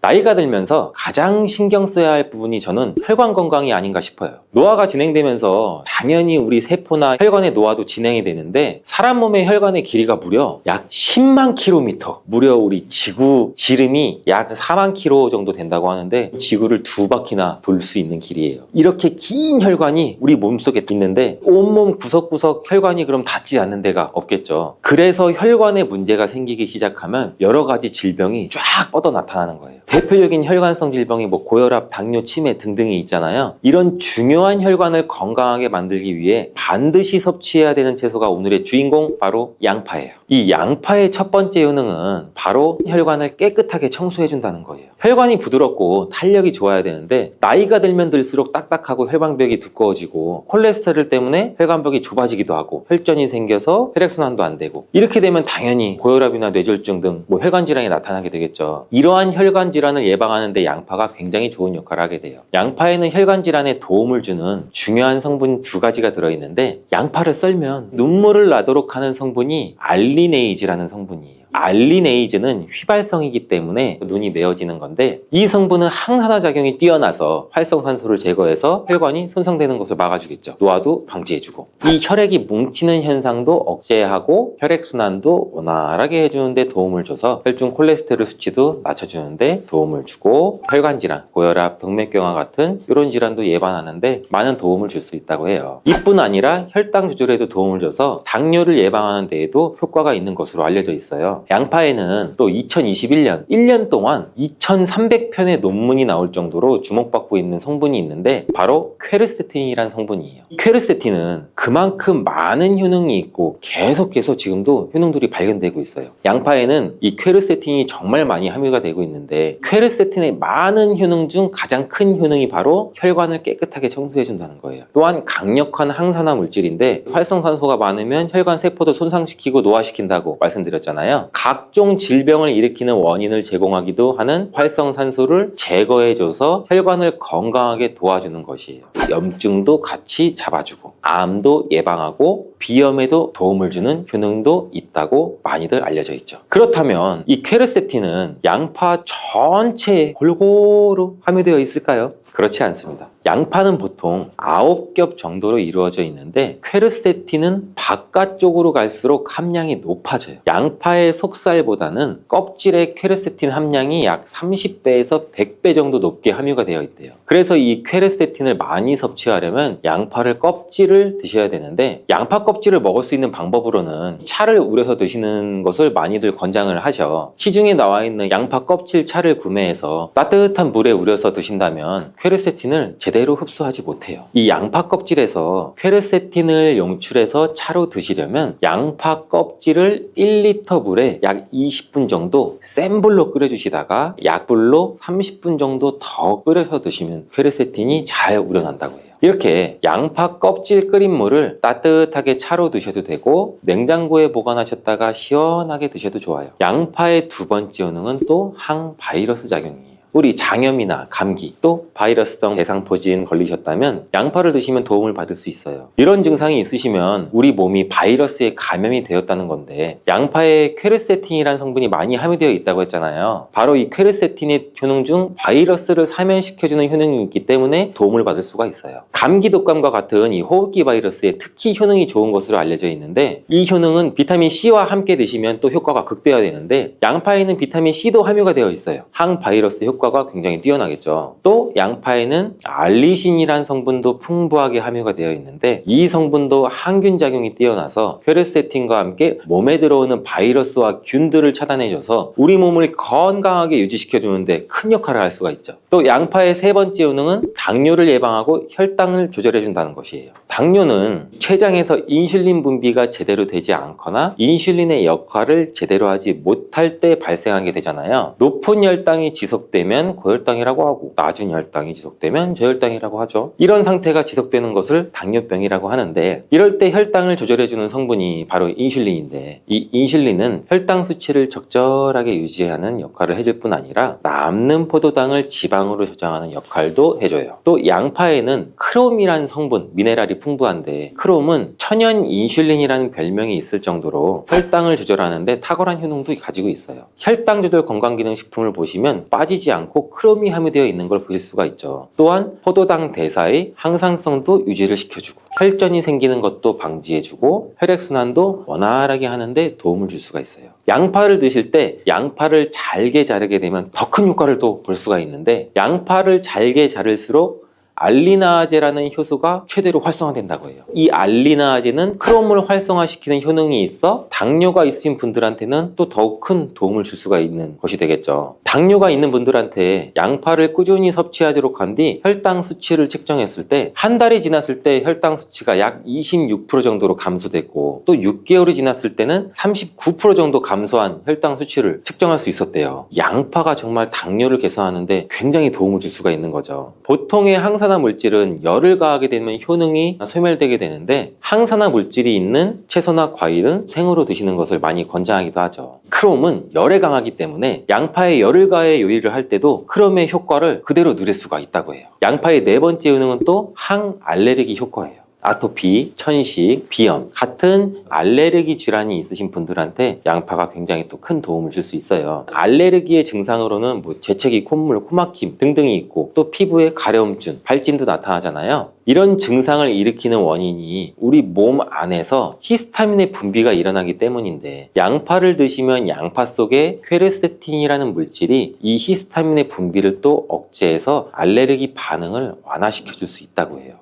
나이가 들면서 가장 신경 써야 할 부분이 저는 혈관 건강이 아닌가 싶어요. 노화가 진행되면서 당연히 우리 세포나 혈관의 노화도 진행이 되는데 사람 몸의 혈관의 길이가 무려 약 10만 킬로미터, 무려 우리 지구 지름이 약 4만 킬로 정도 된다고 하는데 지구를 2바퀴나 돌 수 있는 길이에요. 이렇게 긴 혈관이 우리 몸속에 있는데 온몸 구석구석 혈관이 그럼 닿지 않는 데가 없겠죠. 그래서 혈관에 문제가 생기기 시작하면 여러 가지 질병이 쫙 뻗어 나타나는 거예요. 대표적인 혈관성 질병이 고혈압, 당뇨, 치매 등등이 있잖아요. 이런 중요한 혈관을 건강하게 만들기 위해 반드시 섭취해야 되는 채소가 오늘의 주인공, 바로 양파예요. 이 양파의 첫 번째 효능은 바로 혈관을 깨끗하게 청소해준다는 거예요. 혈관이 부드럽고 탄력이 좋아야 되는데 나이가 들면 들수록 딱딱하고 혈관벽이 두꺼워지고 콜레스테롤 때문에 혈관벽이 좁아지기도 하고 혈전이 생겨서 혈액순환도 안 되고, 이렇게 되면 당연히 고혈압이나 뇌졸중 등 혈관 질환이 나타나게 되겠죠. 이러한 혈관 질환을 예방하는 데 양파가 굉장히 좋은 역할을 하게 돼요. 양파에는 혈관 질환에 도움을 주는 중요한 성분 2가지가 들어있는데, 양파를 썰면 눈물을 나도록 하는 성분이 알리네이즈라는 성분이에요. 알리네이즈는 휘발성이기 때문에 눈이 메어지는 건데, 이 성분은 항산화 작용이 뛰어나서 활성산소를 제거해서 혈관이 손상되는 것을 막아주겠죠. 노화도 방지해주고, 이 혈액이 뭉치는 현상도 억제하고 혈액순환도 원활하게 해주는데 도움을 줘서 혈중 콜레스테롤 수치도 낮춰주는데 도움을 주고, 혈관질환, 고혈압, 동맥경화 같은 이런 질환도 예방하는데 많은 도움을 줄 수 있다고 해요. 이뿐 아니라 혈당 조절에도 도움을 줘서 당뇨를 예방하는 데에도 효과가 있는 것으로 알려져 있어요. 양파에는 또 2021년 1년 동안 2300편의 논문이 나올 정도로 주목받고 있는 성분이 있는데 바로 퀘르세틴이라는 성분이에요. 퀘르세틴은 그만큼 많은 효능이 있고 계속해서 지금도 효능들이 발견되고 있어요. 양파에는 이 퀘르세틴이 정말 많이 함유가 되고 있는데, 퀘르세틴의 많은 효능 중 가장 큰 효능이 바로 혈관을 깨끗하게 청소해 준다는 거예요. 또한 강력한 항산화 물질인데 활성산소가 많으면 혈관 세포도 손상시키고 노화시킨다고 말씀드렸잖아요. 각종 질병을 일으키는 원인을 제공하기도 하는 활성산소를 제거해줘서 혈관을 건강하게 도와주는 것이에요. 염증도 같이 잡아주고 암도 예방하고 비염에도 도움을 주는 효능도 있다고 많이들 알려져 있죠. 그렇다면 이 퀘르세틴은 양파 전체에 골고루 함유되어 있을까요? 그렇지 않습니다. 양파는 보통 9겹 정도로 이루어져 있는데 퀘르세틴은 바깥쪽으로 갈수록 함량이 높아져요. 양파의 속살보다는 껍질의 퀘르세틴 함량이 약 30배에서 100배 정도 높게 함유가 되어 있대요. 그래서 이 퀘르세틴을 많이 섭취하려면 양파를 껍질을 드셔야 되는데, 양파 껍질을 먹을 수 있는 방법으로는 차를 우려서 드시는 것을 많이들 권장을 하셔. 시중에 나와 있는 양파 껍질 차를 구매해서 따뜻한 물에 우려서 드신다면 퀘르세틴을 제대로 흡수하지 못해요. 이 양파 껍질에서 퀘르세틴을 용출해서 차로 드시려면 양파 껍질을 1리터 물에 약 20분 정도 센 불로 끓여주시다가 약불로 30분 정도 더 끓여서 드시면 퀘르세틴이 잘 우려난다고 해요. 이렇게 양파 껍질 끓인 물을 따뜻하게 차로 드셔도 되고 냉장고에 보관하셨다가 시원하게 드셔도 좋아요. 양파의 2번째 효능은 또 항바이러스 작용이에요. 우리 장염이나 감기, 또 바이러스성 대상포진 걸리셨다면 양파를 드시면 도움을 받을 수 있어요. 이런 증상이 있으시면 우리 몸이 바이러스에 감염이 되었다는 건데, 양파에 퀘르세틴이라는 성분이 많이 함유되어 있다고 했잖아요. 바로 이 퀘르세틴의 효능 중 바이러스를 사면시켜주는 효능이 있기 때문에 도움을 받을 수가 있어요. 감기 독감과 같은 이 호흡기 바이러스에 특히 효능이 좋은 것으로 알려져 있는데, 이 효능은 비타민 C와 함께 드시면 또 효과가 극대화되는데, 양파에는 비타민 C도 함유가 되어 있어요. 항바이러스 효과가 굉장히 뛰어나겠죠. 또 양파에는 알리신이라는 성분도 풍부하게 함유가 되어 있는데, 이 성분도 항균 작용이 뛰어나서 퀘르세틴과 함께 몸에 들어오는 바이러스와 균들을 차단해줘서 우리 몸을 건강하게 유지시켜주는데 큰 역할을 할 수가 있죠. 또 양파의 3번째 효능은 당뇨를 예방하고 혈당을 조절해준다는 것이에요. 당뇨는 췌장에서 인슐린 분비가 제대로 되지 않거나 인슐린의 역할을 제대로 하지 못할 때 발생하게 되잖아요. 높은 혈당이 지속되면 지속되면 고혈당이라고 하고 낮은 혈당이 지속되면 저혈당이라고 하죠. 이런 상태가 지속되는 것을 당뇨병이라고 하는데 이럴 때 혈당을 조절해주는 성분이 바로 인슐린인데 이 인슐린은 혈당 수치를 적절하게 유지하는 역할을 해줄 뿐 아니라 남는 포도당을 지방으로 저장하는 역할도 해줘요. 또 양파에는 크롬이라는 성분, 미네랄이 풍부한데 크롬은 천연 인슐린이라는 별명이 있을 정도로 혈당을 조절하는데 탁월한 효능도 가지고 있어요. 혈당 조절 건강기능식품을 보시면 빠지지 않고 크롬이 함유되어 있는 걸 보실 수가 있죠. 또한 포도당 대사의 항상성도 유지를 시켜주고 혈전이 생기는 것도 방지해주고 혈액순환도 원활하게 하는데 도움을 줄 수가 있어요. 양파를 드실 때 양파를 잘게 자르게 되면 더 큰 효과를 또 볼 수가 있는데 양파를 잘게 자를수록 알리나아제라는 효소가 최대로 활성화된다고 해요. 이 알리나아제는 크롬을 활성화시키는 효능이 있어 당뇨가 있으신 분들한테는 또 더욱 큰 도움을 줄 수가 있는 것이 되겠죠. 당뇨가 있는 분들한테 양파를 꾸준히 섭취하도록 한 뒤 혈당 수치를 측정했을 때 한 달이 지났을 때 혈당 수치가 약 26% 정도로 감소됐고 또 6개월이 지났을 때는 39% 정도 감소한 혈당 수치를 측정할 수 있었대요. 양파가 정말 당뇨를 개선하는데 굉장히 도움을 줄 수가 있는 거죠. 보통의 항산화 물질은 열을 가하게 되면 효능이 소멸되게 되는데 항산화 물질이 있는 채소나 과일은 생으로 드시는 것을 많이 권장하기도 하죠. 크롬은 열에 강하기 때문에 양파에 열을 가해 요리를 할 때도 크롬의 효과를 그대로 누릴 수가 있다고 해요. 양파의 네 번째 효능은 또 항알레르기 효과예요. 아토피, 천식, 비염 같은 알레르기 질환이 있으신 분들한테 양파가 굉장히 또 큰 도움을 줄 수 있어요. 알레르기의 증상으로는 재채기, 콧물, 코막힘 등등이 있고 또 피부에 가려움증, 발진도 나타나잖아요. 이런 증상을 일으키는 원인이 우리 몸 안에서 히스타민의 분비가 일어나기 때문인데 양파를 드시면 양파 속에 퀘르세틴이라는 물질이 이 히스타민의 분비를 또 억제해서 알레르기 반응을 완화시켜 줄 수 있다고 해요.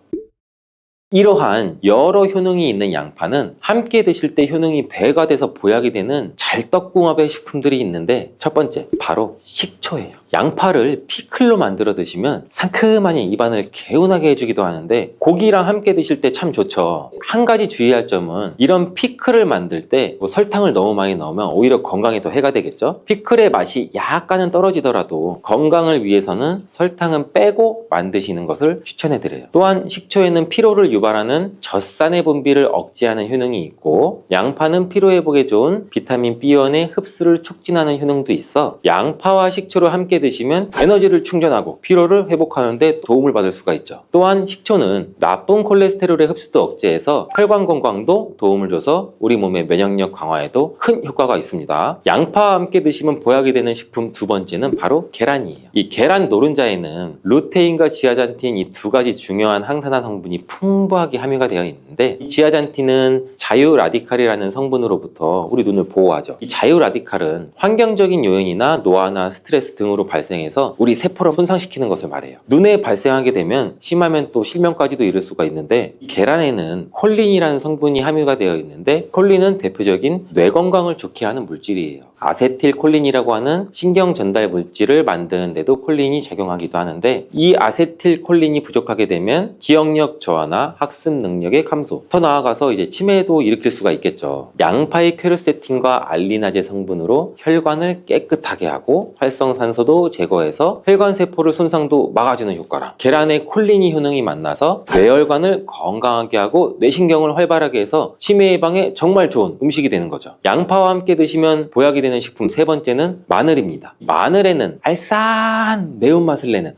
이러한 여러 효능이 있는 양파는 함께 드실 때 효능이 배가 돼서 보약이 되는 잘떡궁합의 식품들이 있는데 첫 번째, 바로 식초예요. 양파를 피클로 만들어 드시면 상큼하니 입안을 개운하게 해주기도 하는데 고기랑 함께 드실 때 참 좋죠. 한 가지 주의할 점은 이런 피클을 만들 때 설탕을 너무 많이 넣으면 오히려 건강에 더 해가 되겠죠. 피클의 맛이 약간은 떨어지더라도 건강을 위해서는 설탕은 빼고 만드시는 것을 추천해 드려요. 또한 식초에는 피로를 유발하는 젖산의 분비를 억제하는 효능이 있고 양파는 피로 회복에 좋은 비타민 B1의 흡수를 촉진하는 효능도 있어 양파와 식초를 함께 드시면 에너지를 충전하고 피로를 회복하는 데 도움을 받을 수가 있죠. 또한 식초는 나쁜 콜레스테롤의 흡수도 억제해서 혈관 건강도 도움을 줘서 우리 몸의 면역력 강화에도 큰 효과가 있습니다. 양파와 함께 드시면 보약이 되는 식품 두 번째는 바로 계란이에요. 이 계란 노른자에는 루테인과 지아잔틴 이 두 가지 중요한 항산화 성분이 풍부하게 함유가 되어 있는데 이 지아잔틴은 자유라디칼이라는 성분으로부터 우리 눈을 보호하죠. 이 자유라디칼은 환경적인 요인이나 노화나 스트레스 등으로 발생해서 우리 세포를 손상시키는 것을 말해요. 눈에 발생하게 되면 심하면 또 실명까지도 이를 수가 있는데 계란에는 콜린이라는 성분이 함유가 되어 있는데 콜린은 대표적인 뇌 건강을 좋게 하는 물질이에요. 아세틸콜린이라고 하는 신경 전달 물질을 만드는 데도 콜린이 작용하기도 하는데 이 아세틸콜린이 부족하게 되면 기억력 저하나 학습 능력의 감소, 더 나아가서 이제 치매도 일으킬 수가 있겠죠. 양파의 퀘르세틴과 알리나제 성분으로 혈관을 깨끗하게 하고 활성산소도 제거해서 혈관 세포를 손상도 막아주는 효과랑 계란의 콜린이 효능이 만나서 뇌혈관을 건강하게 하고 뇌신경을 활발하게 해서 치매 예방에 정말 좋은 음식이 되는 거죠. 양파와 함께 드시면 보약이 되는 식품 세 번째는 마늘입니다. 마늘에는 알싸한 매운맛을 내는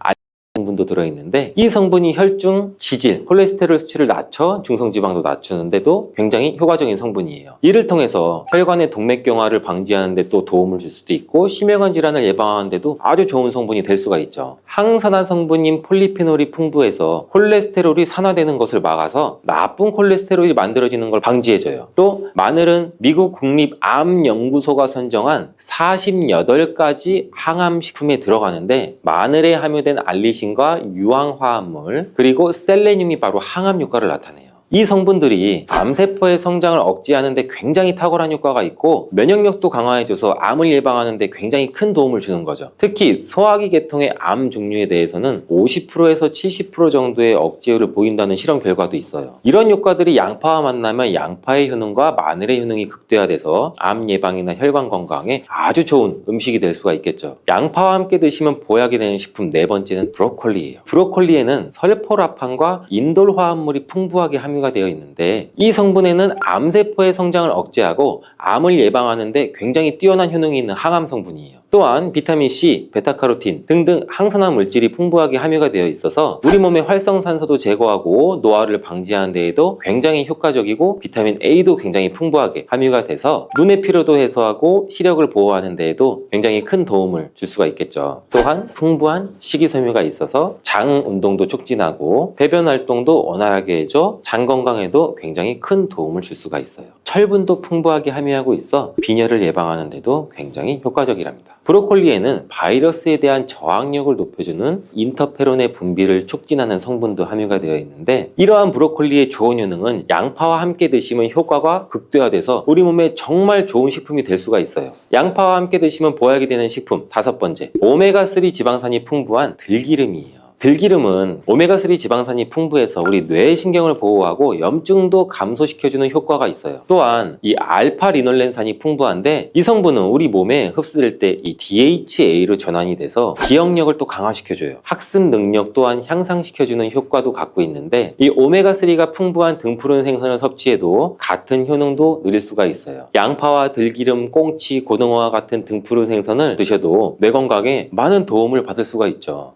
성분도 들어있는데 이 성분이 혈중, 지질, 콜레스테롤 수치를 낮춰 중성지방도 낮추는데도 굉장히 효과적인 성분이에요. 이를 통해서 혈관의 동맥경화를 방지하는 데 또 도움을 줄 수도 있고 심혈관 질환을 예방하는 데도 아주 좋은 성분이 될 수가 있죠. 항산화 성분인 폴리페놀이 풍부해서 콜레스테롤이 산화되는 것을 막아서 나쁜 콜레스테롤이 만들어지는 걸 방지해줘요. 또 마늘은 미국 국립암연구소가 선정한 48가지 항암식품에 들어가는데 마늘에 함유된 알리신 과 유황화합물 그리고 셀레늄이 바로 항암 효과를 나타내요. 이 성분들이 암세포의 성장을 억제하는 데 굉장히 탁월한 효과가 있고 면역력도 강화해줘서 암을 예방하는 데 굉장히 큰 도움을 주는 거죠. 특히 소화기 계통의 암 종류에 대해서는 50%에서 70% 정도의 억제율을 보인다는 실험 결과도 있어요. 이런 효과들이 양파와 만나면 양파의 효능과 마늘의 효능이 극대화돼서 암 예방이나 혈관 건강에 아주 좋은 음식이 될 수가 있겠죠. 양파와 함께 드시면 보약이 되는 식품 네 번째는 브로콜리예요. 브로콜리에는 설포라판과 인돌 화합물이 풍부하게 함유가 되어 있는데 이 성분에는 암세포의 성장을 억제하고 암을 예방하는 데 굉장히 뛰어난 효능이 있는 항암 성분이에요. 또한 비타민C, 베타카로틴 등등 항산화 물질이 풍부하게 함유가 되어 있어서 우리 몸의 활성산소도 제거하고 노화를 방지하는 데에도 굉장히 효과적이고 비타민 A도 굉장히 풍부하게 함유가 돼서 눈의 피로도 해소하고 시력을 보호하는 데에도 굉장히 큰 도움을 줄 수가 있겠죠. 또한 풍부한 식이섬유가 있어서 장 운동도 촉진하고 배변 활동도 원활하게 해줘 장 건강에도 굉장히 큰 도움을 줄 수가 있어요. 철분도 풍부하게 함유하고 있어 빈혈을 예방하는 데도 굉장히 효과적이랍니다. 브로콜리에는 바이러스에 대한 저항력을 높여주는 인터페론의 분비를 촉진하는 성분도 함유가 되어 있는데 이러한 브로콜리의 좋은 효능은 양파와 함께 드시면 효과가 극대화돼서 우리 몸에 정말 좋은 식품이 될 수가 있어요. 양파와 함께 드시면 보약이 되는 식품 다섯 번째, 오메가3 지방산이 풍부한 들기름이에요. 들기름은 오메가3 지방산이 풍부해서 우리 뇌의 신경을 보호하고 염증도 감소시켜주는 효과가 있어요. 또한 이 알파리놀렌산이 풍부한데 이 성분은 우리 몸에 흡수될 때 이 DHA로 전환이 돼서 기억력을 또 강화시켜줘요. 학습 능력 또한 향상시켜주는 효과도 갖고 있는데 이 오메가3가 풍부한 등푸른 생선을 섭취해도 같은 효능도 누릴 수가 있어요. 양파와 들기름, 꽁치, 고등어와 같은 등푸른 생선을 드셔도 뇌 건강에 많은 도움을 받을 수가 있죠.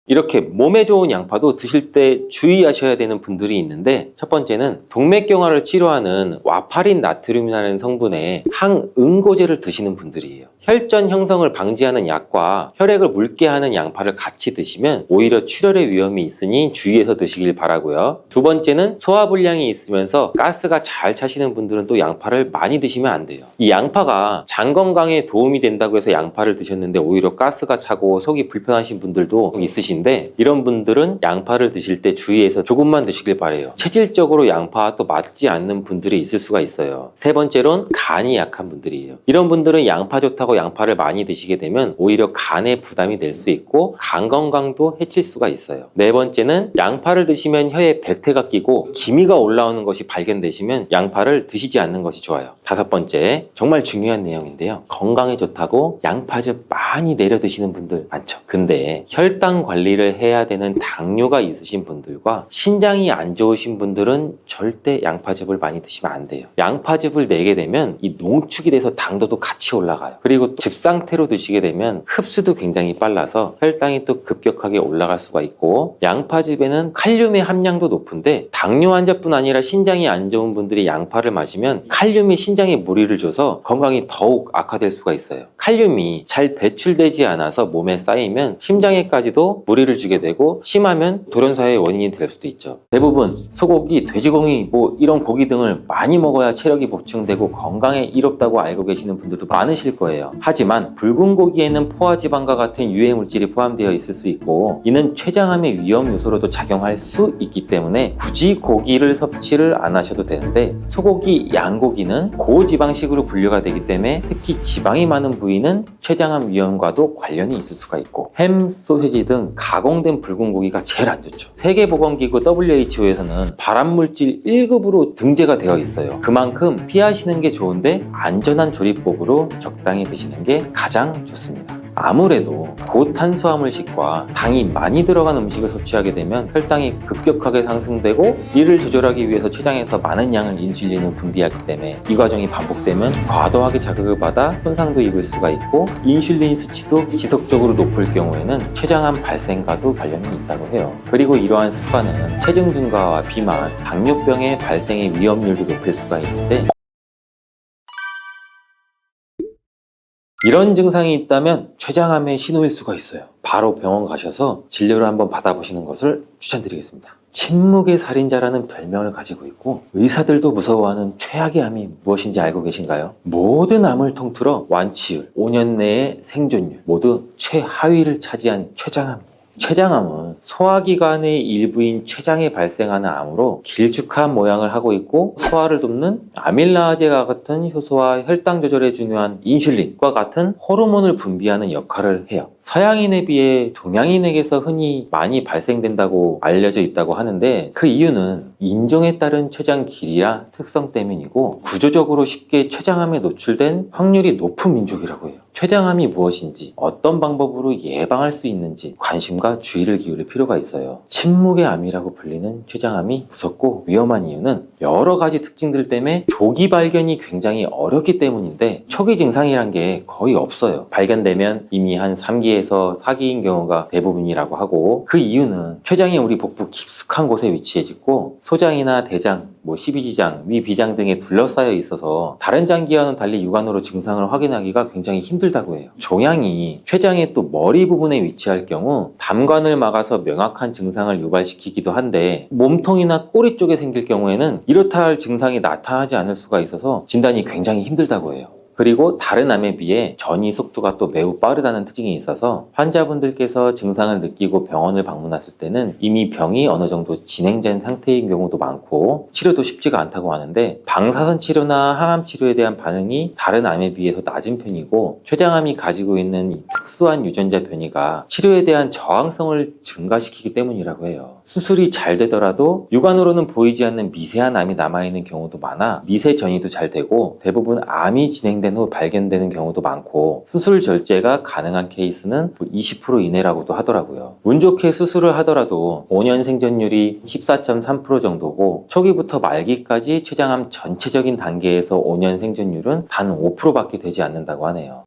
이렇게 몸에 좋은 양파도 드실 때 주의하셔야 되는 분들이 있는데 첫 번째는 동맥경화를 치료하는 와파린 나트륨이라는 성분의 항응고제를 드시는 분들이에요. 혈전 형성을 방지하는 약과 혈액을 묽게 하는 양파를 같이 드시면 오히려 출혈의 위험이 있으니 주의해서 드시길 바라고요. 두 번째는 소화불량이 있으면서 가스가 잘 차시는 분들은 또 양파를 많이 드시면 안 돼요. 이 양파가 장 건강에 도움이 된다고 해서 양파를 드셨는데 오히려 가스가 차고 속이 불편하신 분들도 있으신데 이런 분들은 양파를 드실 때 주의해서 조금만 드시길 바래요. 체질적으로 양파와 또 맞지 않는 분들이 있을 수가 있어요. 세 번째로는 간이 약한 분들이에요. 이런 분들은 양파 좋다고 양파를 많이 드시게 되면 오히려 간에 부담이 될 수 있고 간 건강도 해칠 수가 있어요. 네 번째는 양파를 드시면 혀에 백태가 끼고 기미가 올라오는 것이 발견되시면 양파를 드시지 않는 것이 좋아요. 다섯 번째, 정말 중요한 내용인데요. 건강에 좋다고 양파즙 많이 내려 드시는 분들 많죠. 근데 혈당 관리를 해야 되는 당뇨가 있으신 분들과 신장이 안 좋으신 분들은 절대 양파즙을 많이 드시면 안 돼요. 양파즙을 내게 되면 이 농축이 돼서 당도도 같이 올라가요. 그리고 즙 상태로 드시게 되면 흡수도 굉장히 빨라서 혈당이 또 급격하게 올라갈 수가 있고 양파즙에는 칼륨의 함량도 높은데 당뇨 환자뿐 아니라 신장이 안 좋은 분들이 양파를 마시면 칼륨이 신장에 무리를 줘서 건강이 더욱 악화될 수가 있어요. 칼륨이 잘 배출되지 않아서 몸에 쌓이면 심장에까지도 무리를 주게 되고 심하면 돌연사의 원인이 될 수도 있죠. 대부분 소고기, 돼지고기 이런 고기 등을 많이 먹어야 체력이 보충되고 건강에 이롭다고 알고 계시는 분들도 많으실 거예요. 하지만 붉은 고기에는 포화지방과 같은 유해 물질이 포함되어 있을 수 있고 이는 췌장암의 위험 요소로도 작용할 수 있기 때문에 굳이 고기를 섭취를 안 하셔도 되는데 소고기, 양고기는 고지방식으로 분류가 되기 때문에 특히 지방이 많은 부위는 췌장암 위험과도 관련이 있을 수가 있고 햄, 소세지 등 가공된 붉은 고기가 제일 안 좋죠. 세계보건기구 WHO에서는 발암물질 1급으로 등재가 되어 있어요. 그만큼 피하시는 게 좋은데 안전한 조리법으로 적당히 드시는 게 가장 좋습니다. 아무래도 고탄수화물식과 당이 많이 들어간 음식을 섭취하게 되면 혈당이 급격하게 상승되고 이를 조절하기 위해서 췌장에서 많은 양의 인슐린을 분비하기 때문에 이 과정이 반복되면 과도하게 자극을 받아 손상도 입을 수가 있고 인슐린 수치도 지속적으로 높을 경우에는 췌장암 발생과도 관련이 있다고 해요. 그리고 이러한 습관은 체중 증가와 비만, 당뇨병의 발생의 위험률도 높일 수가 있는데 이런 증상이 있다면 췌장암의 신호일 수가 있어요. 바로 병원 가셔서 진료를 한번 받아보시는 것을 추천드리겠습니다. 침묵의 살인자라는 별명을 가지고 있고 의사들도 무서워하는 최악의 암이 무엇인지 알고 계신가요? 모든 암을 통틀어 완치율, 5년 내의 생존율 모두 최하위를 차지한 췌장암이에요. 췌장암은 소화기관의 일부인 췌장에 발생하는 암으로 길쭉한 모양을 하고 있고, 소화를 돕는 아밀라아제와 같은 효소와 혈당 조절에 중요한 인슐린과 같은 호르몬을 분비하는 역할을 해요. 서양인에 비해 동양인에게서 흔히 많이 발생된다고 알려져 있다고 하는데, 그 이유는 인종에 따른 췌장 길이와 특성 때문이고, 구조적으로 쉽게 췌장암에 노출된 확률이 높은 민족이라고 해요. 췌장암이 무엇인지, 어떤 방법으로 예방할 수 있는지 관심과 주의를 기울일 필요가 있어요. 침묵의 암이라고 불리는 췌장암이 무섭고 위험한 이유는 여러 가지 특징들 때문에 조기 발견이 굉장히 어렵기 때문인데, 초기 증상이란 게 거의 없어요. 발견되면 이미 한 3기에서 4기인 경우가 대부분이라고 하고, 그 이유는 췌장이 우리 복부 깊숙한 곳에 위치해 있고, 소장이나 대장, 십이지장, 위비장 등에 둘러싸여 있어서 다른 장기와는 달리 육안으로 증상을 확인하기가 굉장히 힘들다고 해요. 종양이 췌장의 또 머리 부분에 위치할 경우 담관을 막아서 명확한 증상을 유발시키기도 한데, 몸통이나 꼬리 쪽에 생길 경우에는 이렇다 할 증상이 나타나지 않을 수가 있어서 진단이 굉장히 힘들다고 해요. 그리고 다른 암에 비해 전이 속도가 또 매우 빠르다는 특징이 있어서 환자분들께서 증상을 느끼고 병원을 방문했을 때는 이미 병이 어느 정도 진행된 상태인 경우도 많고, 치료도 쉽지가 않다고 하는데, 방사선 치료나 항암 치료에 대한 반응이 다른 암에 비해서 낮은 편이고, 췌장암이 가지고 있는 이 특수한 유전자 변이가 치료에 대한 저항성을 증가시키기 때문이라고 해요. 수술이 잘 되더라도 육안으로는 보이지 않는 미세한 암이 남아있는 경우도 많아 미세 전이도 잘 되고, 대부분 암이 진행된 후 발견되는 경우도 많고, 수술 절제가 가능한 케이스는 20% 이내라고도 하더라고요. 운 좋게 수술을 하더라도 5년 생존율이 14.3% 정도고, 초기부터 말기까지 췌장암 전체적인 단계에서 5년 생존율은 단 5%밖에 되지 않는다고 하네요.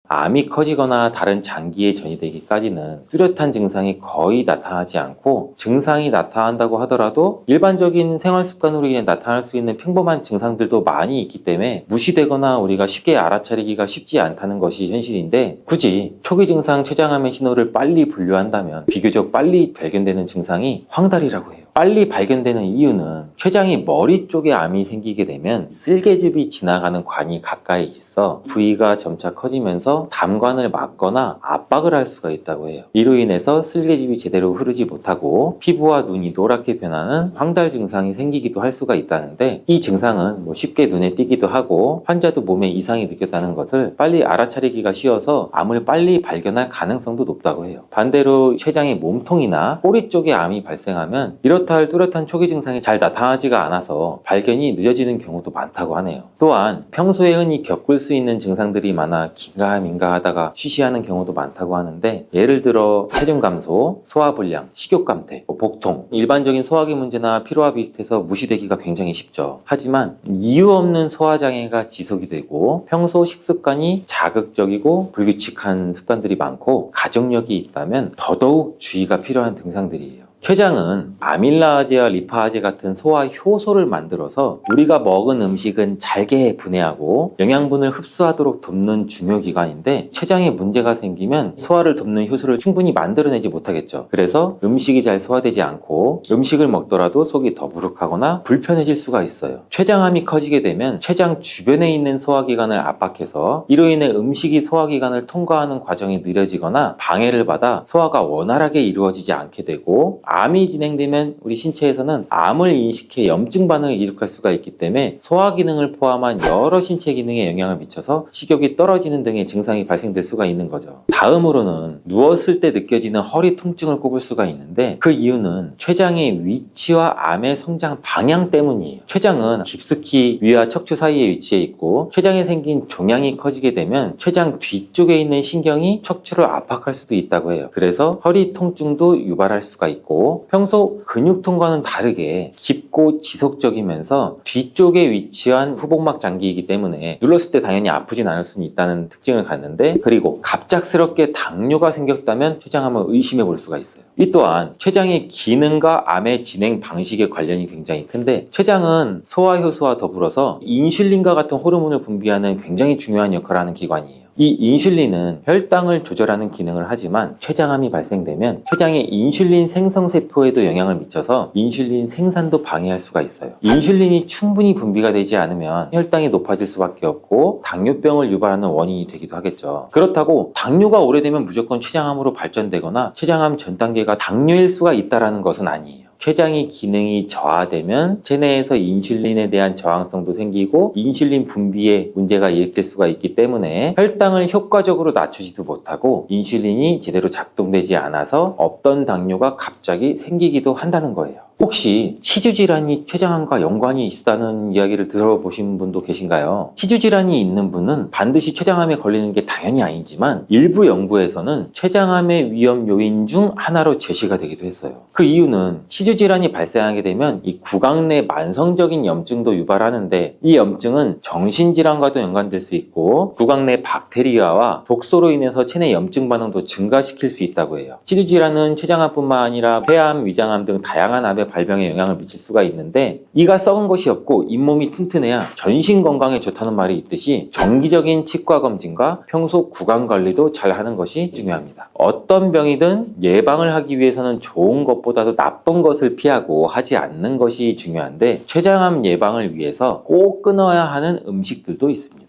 암이 커지거나 다른 장기에 전이되기까지는 뚜렷한 증상이 거의 나타나지 않고, 증상이 나타난다고 하더라도 일반적인 생활 습관으로 인해 나타날 수 있는 평범한 증상들도 많이 있기 때문에 무시되거나 우리가 쉽게 알아차리기가 쉽지 않다는 것이 현실인데, 굳이 초기 증상 췌장암의 신호를 빨리 분류한다면 비교적 빨리 발견되는 증상이 황달이라고 해요. 빨리 발견되는 이유는 췌장이 머리 쪽에 암이 생기게 되면 쓸개즙이 지나가는 관이 가까이 있어 부위가 점차 커지면서 담관을 막거나 압박을 할 수가 있다고 해요. 이로 인해서 쓸개즙이 제대로 흐르지 못하고 피부와 눈이 노랗게 변하는 황달 증상이 생기기도 할 수가 있다는데, 이 증상은 쉽게 눈에 띄기도 하고 환자도 몸에 이상이 느꼈다는 것을 빨리 알아차리기가 쉬워서 암을 빨리 발견할 가능성도 높다고 해요. 반대로 췌장의 몸통이나 꼬리 쪽에 암이 발생하면 이렇다 할 뚜렷한 초기 증상이 잘 나타나지가 않아서 발견이 늦어지는 경우도 많다고 하네요. 또한 평소에 흔히 겪을 수 있는 증상들이 많아 긴가민가 하다가 쉬쉬하는 경우도 많다고 하는데, 예를 들어 체중 감소, 소화불량, 식욕감퇴, 복통, 일반적인 소화기 문제나 피로와 비슷해서 무시되기가 굉장히 쉽죠. 하지만 이유 없는 소화장애가 지속이 되고, 평소 식습관이 자극적이고 불규칙한 습관들이 많고, 가족력이 있다면 더더욱 주의가 필요한 증상들이에요. 췌장은 아밀라아제와 리파아제 같은 소화 효소를 만들어서 우리가 먹은 음식은 잘게 분해하고 영양분을 흡수하도록 돕는 중요 기관인데, 췌장에 문제가 생기면 소화를 돕는 효소를 충분히 만들어내지 못하겠죠. 그래서 음식이 잘 소화되지 않고 음식을 먹더라도 속이 더부룩하거나 불편해질 수가 있어요. 췌장암이 커지게 되면 췌장 주변에 있는 소화기관을 압박해서 이로 인해 음식이 소화기관을 통과하는 과정이 느려지거나 방해를 받아 소화가 원활하게 이루어지지 않게 되고, 암이 진행되면 우리 신체에서는 암을 인식해 염증 반응을 일으킬 수가 있기 때문에 소화 기능을 포함한 여러 신체 기능에 영향을 미쳐서 식욕이 떨어지는 등의 증상이 발생될 수가 있는 거죠. 다음으로는 누웠을 때 느껴지는 허리 통증을 꼽을 수가 있는데, 그 이유는 췌장의 위치와 암의 성장 방향 때문이에요. 췌장은 깊숙이 위와 척추 사이에 위치해 있고, 췌장에 생긴 종양이 커지게 되면 췌장 뒤쪽에 있는 신경이 척추를 압박할 수도 있다고 해요. 그래서 허리 통증도 유발할 수가 있고, 평소 근육통과는 다르게 깊고 지속적이면서 뒤쪽에 위치한 후복막 장기이기 때문에 눌렀을 때 당연히 아프진 않을 수는 있다는 특징을 갖는데, 그리고 갑작스럽게 당뇨가 생겼다면 췌장암을 의심해 볼 수가 있어요. 이 또한 췌장의 기능과 암의 진행 방식의 관련이 굉장히 큰데, 췌장은 소화효소와 더불어서 인슐린과 같은 호르몬을 분비하는 굉장히 중요한 역할을 하는 기관이에요. 이 인슐린은 혈당을 조절하는 기능을 하지만 췌장암이 발생되면 췌장의 인슐린 생성세포에도 영향을 미쳐서 인슐린 생산도 방해할 수가 있어요. 인슐린이 충분히 분비가 되지 않으면 혈당이 높아질 수밖에 없고 당뇨병을 유발하는 원인이 되기도 하겠죠. 그렇다고 당뇨가 오래되면 무조건 췌장암으로 발전되거나 췌장암 전 단계가 당뇨일 수가 있다는 것은 아니에요. 췌장의 기능이 저하되면 체내에서 인슐린에 대한 저항성도 생기고 인슐린 분비에 문제가 일으킬 수가 있기 때문에 혈당을 효과적으로 낮추지도 못하고 인슐린이 제대로 작동되지 않아서 없던 당뇨가 갑자기 생기기도 한다는 거예요. 혹시 치주질환이 췌장암과 연관이 있다는 이야기를 들어보신 분도 계신가요? 치주질환이 있는 분은 반드시 췌장암에 걸리는 게 당연히 아니지만 일부 연구에서는 췌장암의 위험 요인 중 하나로 제시가 되기도 했어요. 그 이유는 치주질환이 발생하게 되면 이 구강 내 만성적인 염증도 유발하는데 이 염증은 정신질환과도 연관될 수 있고 구강 내 박테리아와 독소로 인해서 체내 염증 반응도 증가시킬 수 있다고 해요. 치주질환은 췌장암뿐만 아니라 폐암, 위장암 등 다양한 암의 발병에 영향을 미칠 수가 있는데 이가 썩은 것이 없고 잇몸이 튼튼해야 전신 건강에 좋다는 말이 있듯이 정기적인 치과 검진과 평소 구강 관리도 잘 하는 것이 중요합니다. 어떤 병이든 예방을 하기 위해서는 좋은 것보다도 나쁜 것을 피하고 하지 않는 것이 중요한데 췌장암 예방을 위해서 꼭 끊어야 하는 음식들도 있습니다.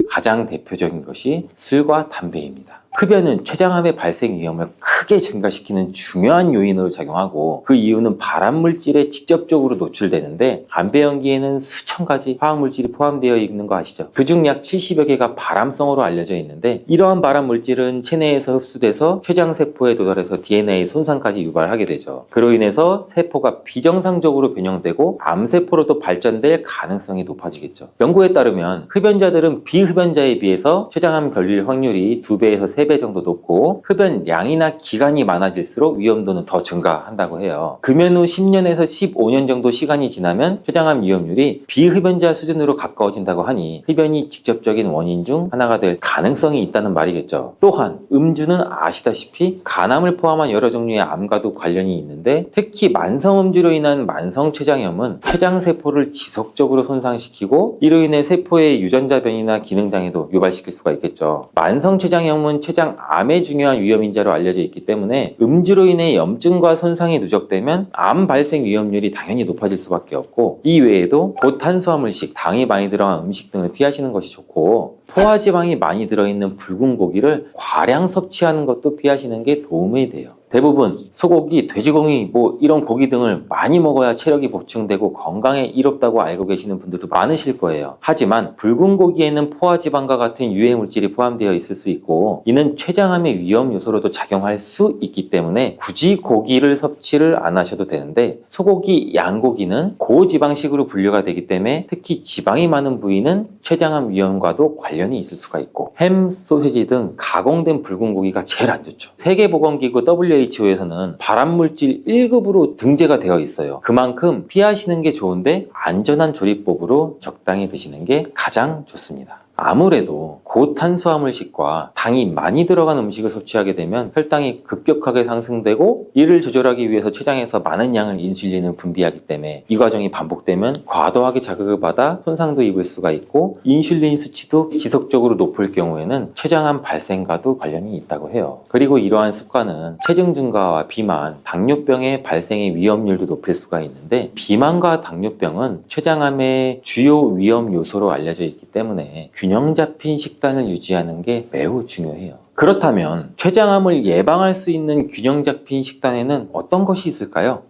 가장 대표적인 것이 술과 담배입니다. 흡연은 췌장암의 발생 위험을 크게 증가시키는 중요한 요인으로 작용하고 그 이유는 발암물질에 직접적으로 노출되는데 담배 연기에는 수천 가지 화학물질이 포함되어 있는 거 아시죠? 그중 약 70여 개가 발암성으로 알려져 있는데 이러한 발암물질은 체내에서 흡수돼서 췌장세포에 도달해서 DNA 손상까지 유발하게 되죠. 그로 인해서 세포가 비정상적으로 변형되고 암세포로도 발전될 가능성이 높아지겠죠. 연구에 따르면 흡연자들은 비흡연자에 비해서 췌장암 걸릴 확률이 2배에서 3배 정도 높고 흡연량이나 기간이 많아질수록 위험도는 더 증가한다고 해요. 금연 후 10년에서 15년 정도 시간이 지나면 췌장암 위험률이 비흡연자 수준으로 가까워진다고 하니 흡연이 직접적인 원인 중 하나가 될 가능성이 있다는 말이겠죠. 또한 음주는 아시다시피 간암을 포함한 여러 종류의 암과도 관련이 있는데 특히 만성음주로 인한 만성췌장염은 췌장세포를 지속적으로 손상시키고 이로 인해 세포의 유전자변이나 기능장애도 유발시킬 수가 있겠죠. 만성췌장염은 췌장암의 중요한 위험인자로 알려져 있기 때문에 음주로 인해 염증과 손상이 누적되면 암 발생 위험률이 당연히 높아질 수밖에 없고 이 외에도 고탄수화물식, 당이 많이 들어간 음식 등을 피하시는 것이 좋고 포화지방이 많이 들어있는 붉은 고기를 과량 섭취하는 것도 피하시는 게 도움이 돼요. 대부분 소고기, 돼지고기 이런 고기 등을 많이 먹어야 체력이 보충되고 건강에 이롭다고 알고 계시는 분들도 많으실 거예요. 하지만 붉은 고기에는 포화지방과 같은 유해 물질이 포함되어 있을 수 있고 이는 췌장암의 위험 요소로도 작용할 수 있기 때문에 굳이 고기를 섭취를 안 하셔도 되는데 소고기, 양고기는 고지방식으로 분류가 되기 때문에 특히 지방이 많은 부위는 췌장암 위험과도 관련이 있을 수가 있고 햄, 소시지 등 가공된 붉은 고기가 제일 안 좋죠. 세계보건기구 WHO에서는 발암물질 1급으로 등재가 되어 있어요. 그만큼 피하시는 게 좋은데 안전한 조리법으로 적당히 드시는 게 가장 좋습니다. 아무래도 고탄수화물식과 당이 많이 들어간 음식을 섭취하게 되면 혈당이 급격하게 상승되고 이를 조절하기 위해서 췌장에서 많은 양의 인슐린을 분비하기 때문에 이 과정이 반복되면 과도하게 자극을 받아 손상도 입을 수가 있고 인슐린 수치도 지속적으로 높을 경우에는 췌장암 발생과도 관련이 있다고 해요. 그리고 이러한 습관은 체중 증가와 비만, 당뇨병의 발생의 위험률도 높일 수가 있는데 비만과 당뇨병은 췌장암의 주요 위험 요소로 알려져 있기 때문에 균형 잡힌 식단을 유지하는 게 매우 중요해요. 그렇다면 췌장암을 예방할 수 있는 균형 잡힌 식단에는 어떤 것이 있을까요?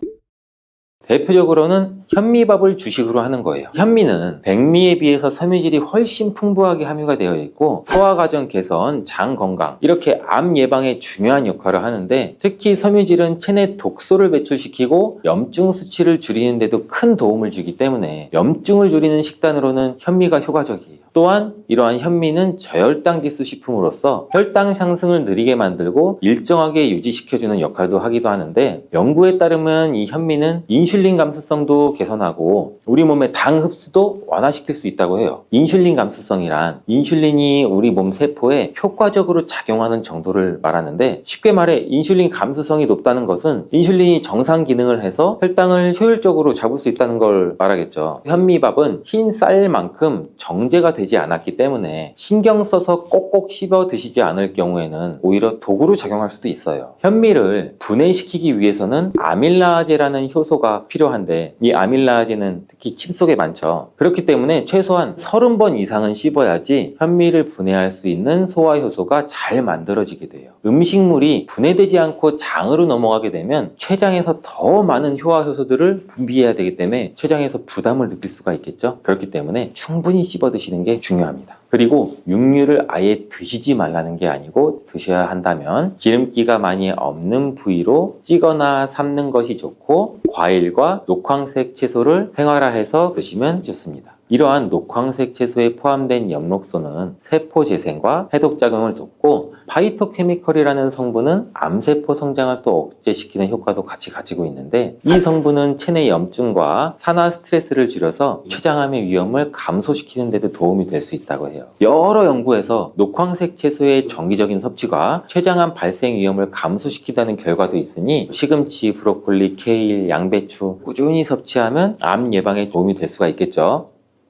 대표적으로는 현미밥을 주식으로 하는 거예요. 현미는 백미에 비해서 섬유질이 훨씬 풍부하게 함유가 되어 있고 소화과정 개선, 장 건강 이렇게 암 예방에 중요한 역할을 하는데 특히 섬유질은 체내 독소를 배출시키고 염증 수치를 줄이는 데도 큰 도움을 주기 때문에 염증을 줄이는 식단으로는 현미가 효과적이에요. 또한 이러한 현미는 저혈당 지수 식품으로서 혈당 상승을 느리게 만들고 일정하게 유지시켜주는 역할도 하기도 하는데 연구에 따르면 이 현미는 인슐린 인슐린 감수성도 개선하고 우리 몸의 당 흡수도 완화시킬 수 있다고 해요. 인슐린 감수성이란 인슐린이 우리 몸 세포에 효과적으로 작용하는 정도를 말하는데, 쉽게 말해 인슐린 감수성이 높다는 것은 인슐린이 정상 기능을 해서 혈당을 효율적으로 잡을 수 있다는 걸 말하겠죠. 현미밥은 흰 쌀만큼 정제가 되지 않았기 때문에 신경 써서 꼭꼭 씹어 드시지 않을 경우에는 오히려 독으로 작용할 수도 있어요. 현미를 분해시키기 위해서는 아밀라아제라는 효소가 필요한데, 이 아밀라아제는 특히 침 속에 많죠. 그렇기 때문에 최소한 30번 이상은 씹어야지 현미를 분해할 수 있는 소화효소가 잘 만들어지게 돼요. 음식물이 분해되지 않고 장으로 넘어가게 되면 췌장에서 더 많은 효화효소들을 분비해야 되기 때문에 췌장에서 부담을 느낄 수가 있겠죠. 그렇기 때문에 충분히 씹어 드시는 게 중요합니다. 그리고 육류를 아예 드시지 말라는 게 아니고, 드셔야 한다면 기름기가 많이 없는 부위로 찌거나 삶는 것이 좋고, 과일과 녹황색 채소를 생활화해서 드시면 좋습니다. 이러한 녹황색 채소에 포함된 엽록소는 세포 재생과 해독작용을 돕고, 파이토케미컬이라는 성분은 암세포 성장을 또 억제시키는 효과도 같이 가지고 있는데, 이 성분은 체내 염증과 산화 스트레스를 줄여서 췌장암의 위험을 감소시키는 데도 도움이 될 수 있다고 해요. 여러 연구에서 녹황색 채소의 정기적인 섭취가 췌장암 발생 위험을 감소시킨다는 결과도 있으니, 시금치, 브로콜리, 케일, 양배추 꾸준히 섭취하면 암 예방에 도움이 될 수가 있겠죠.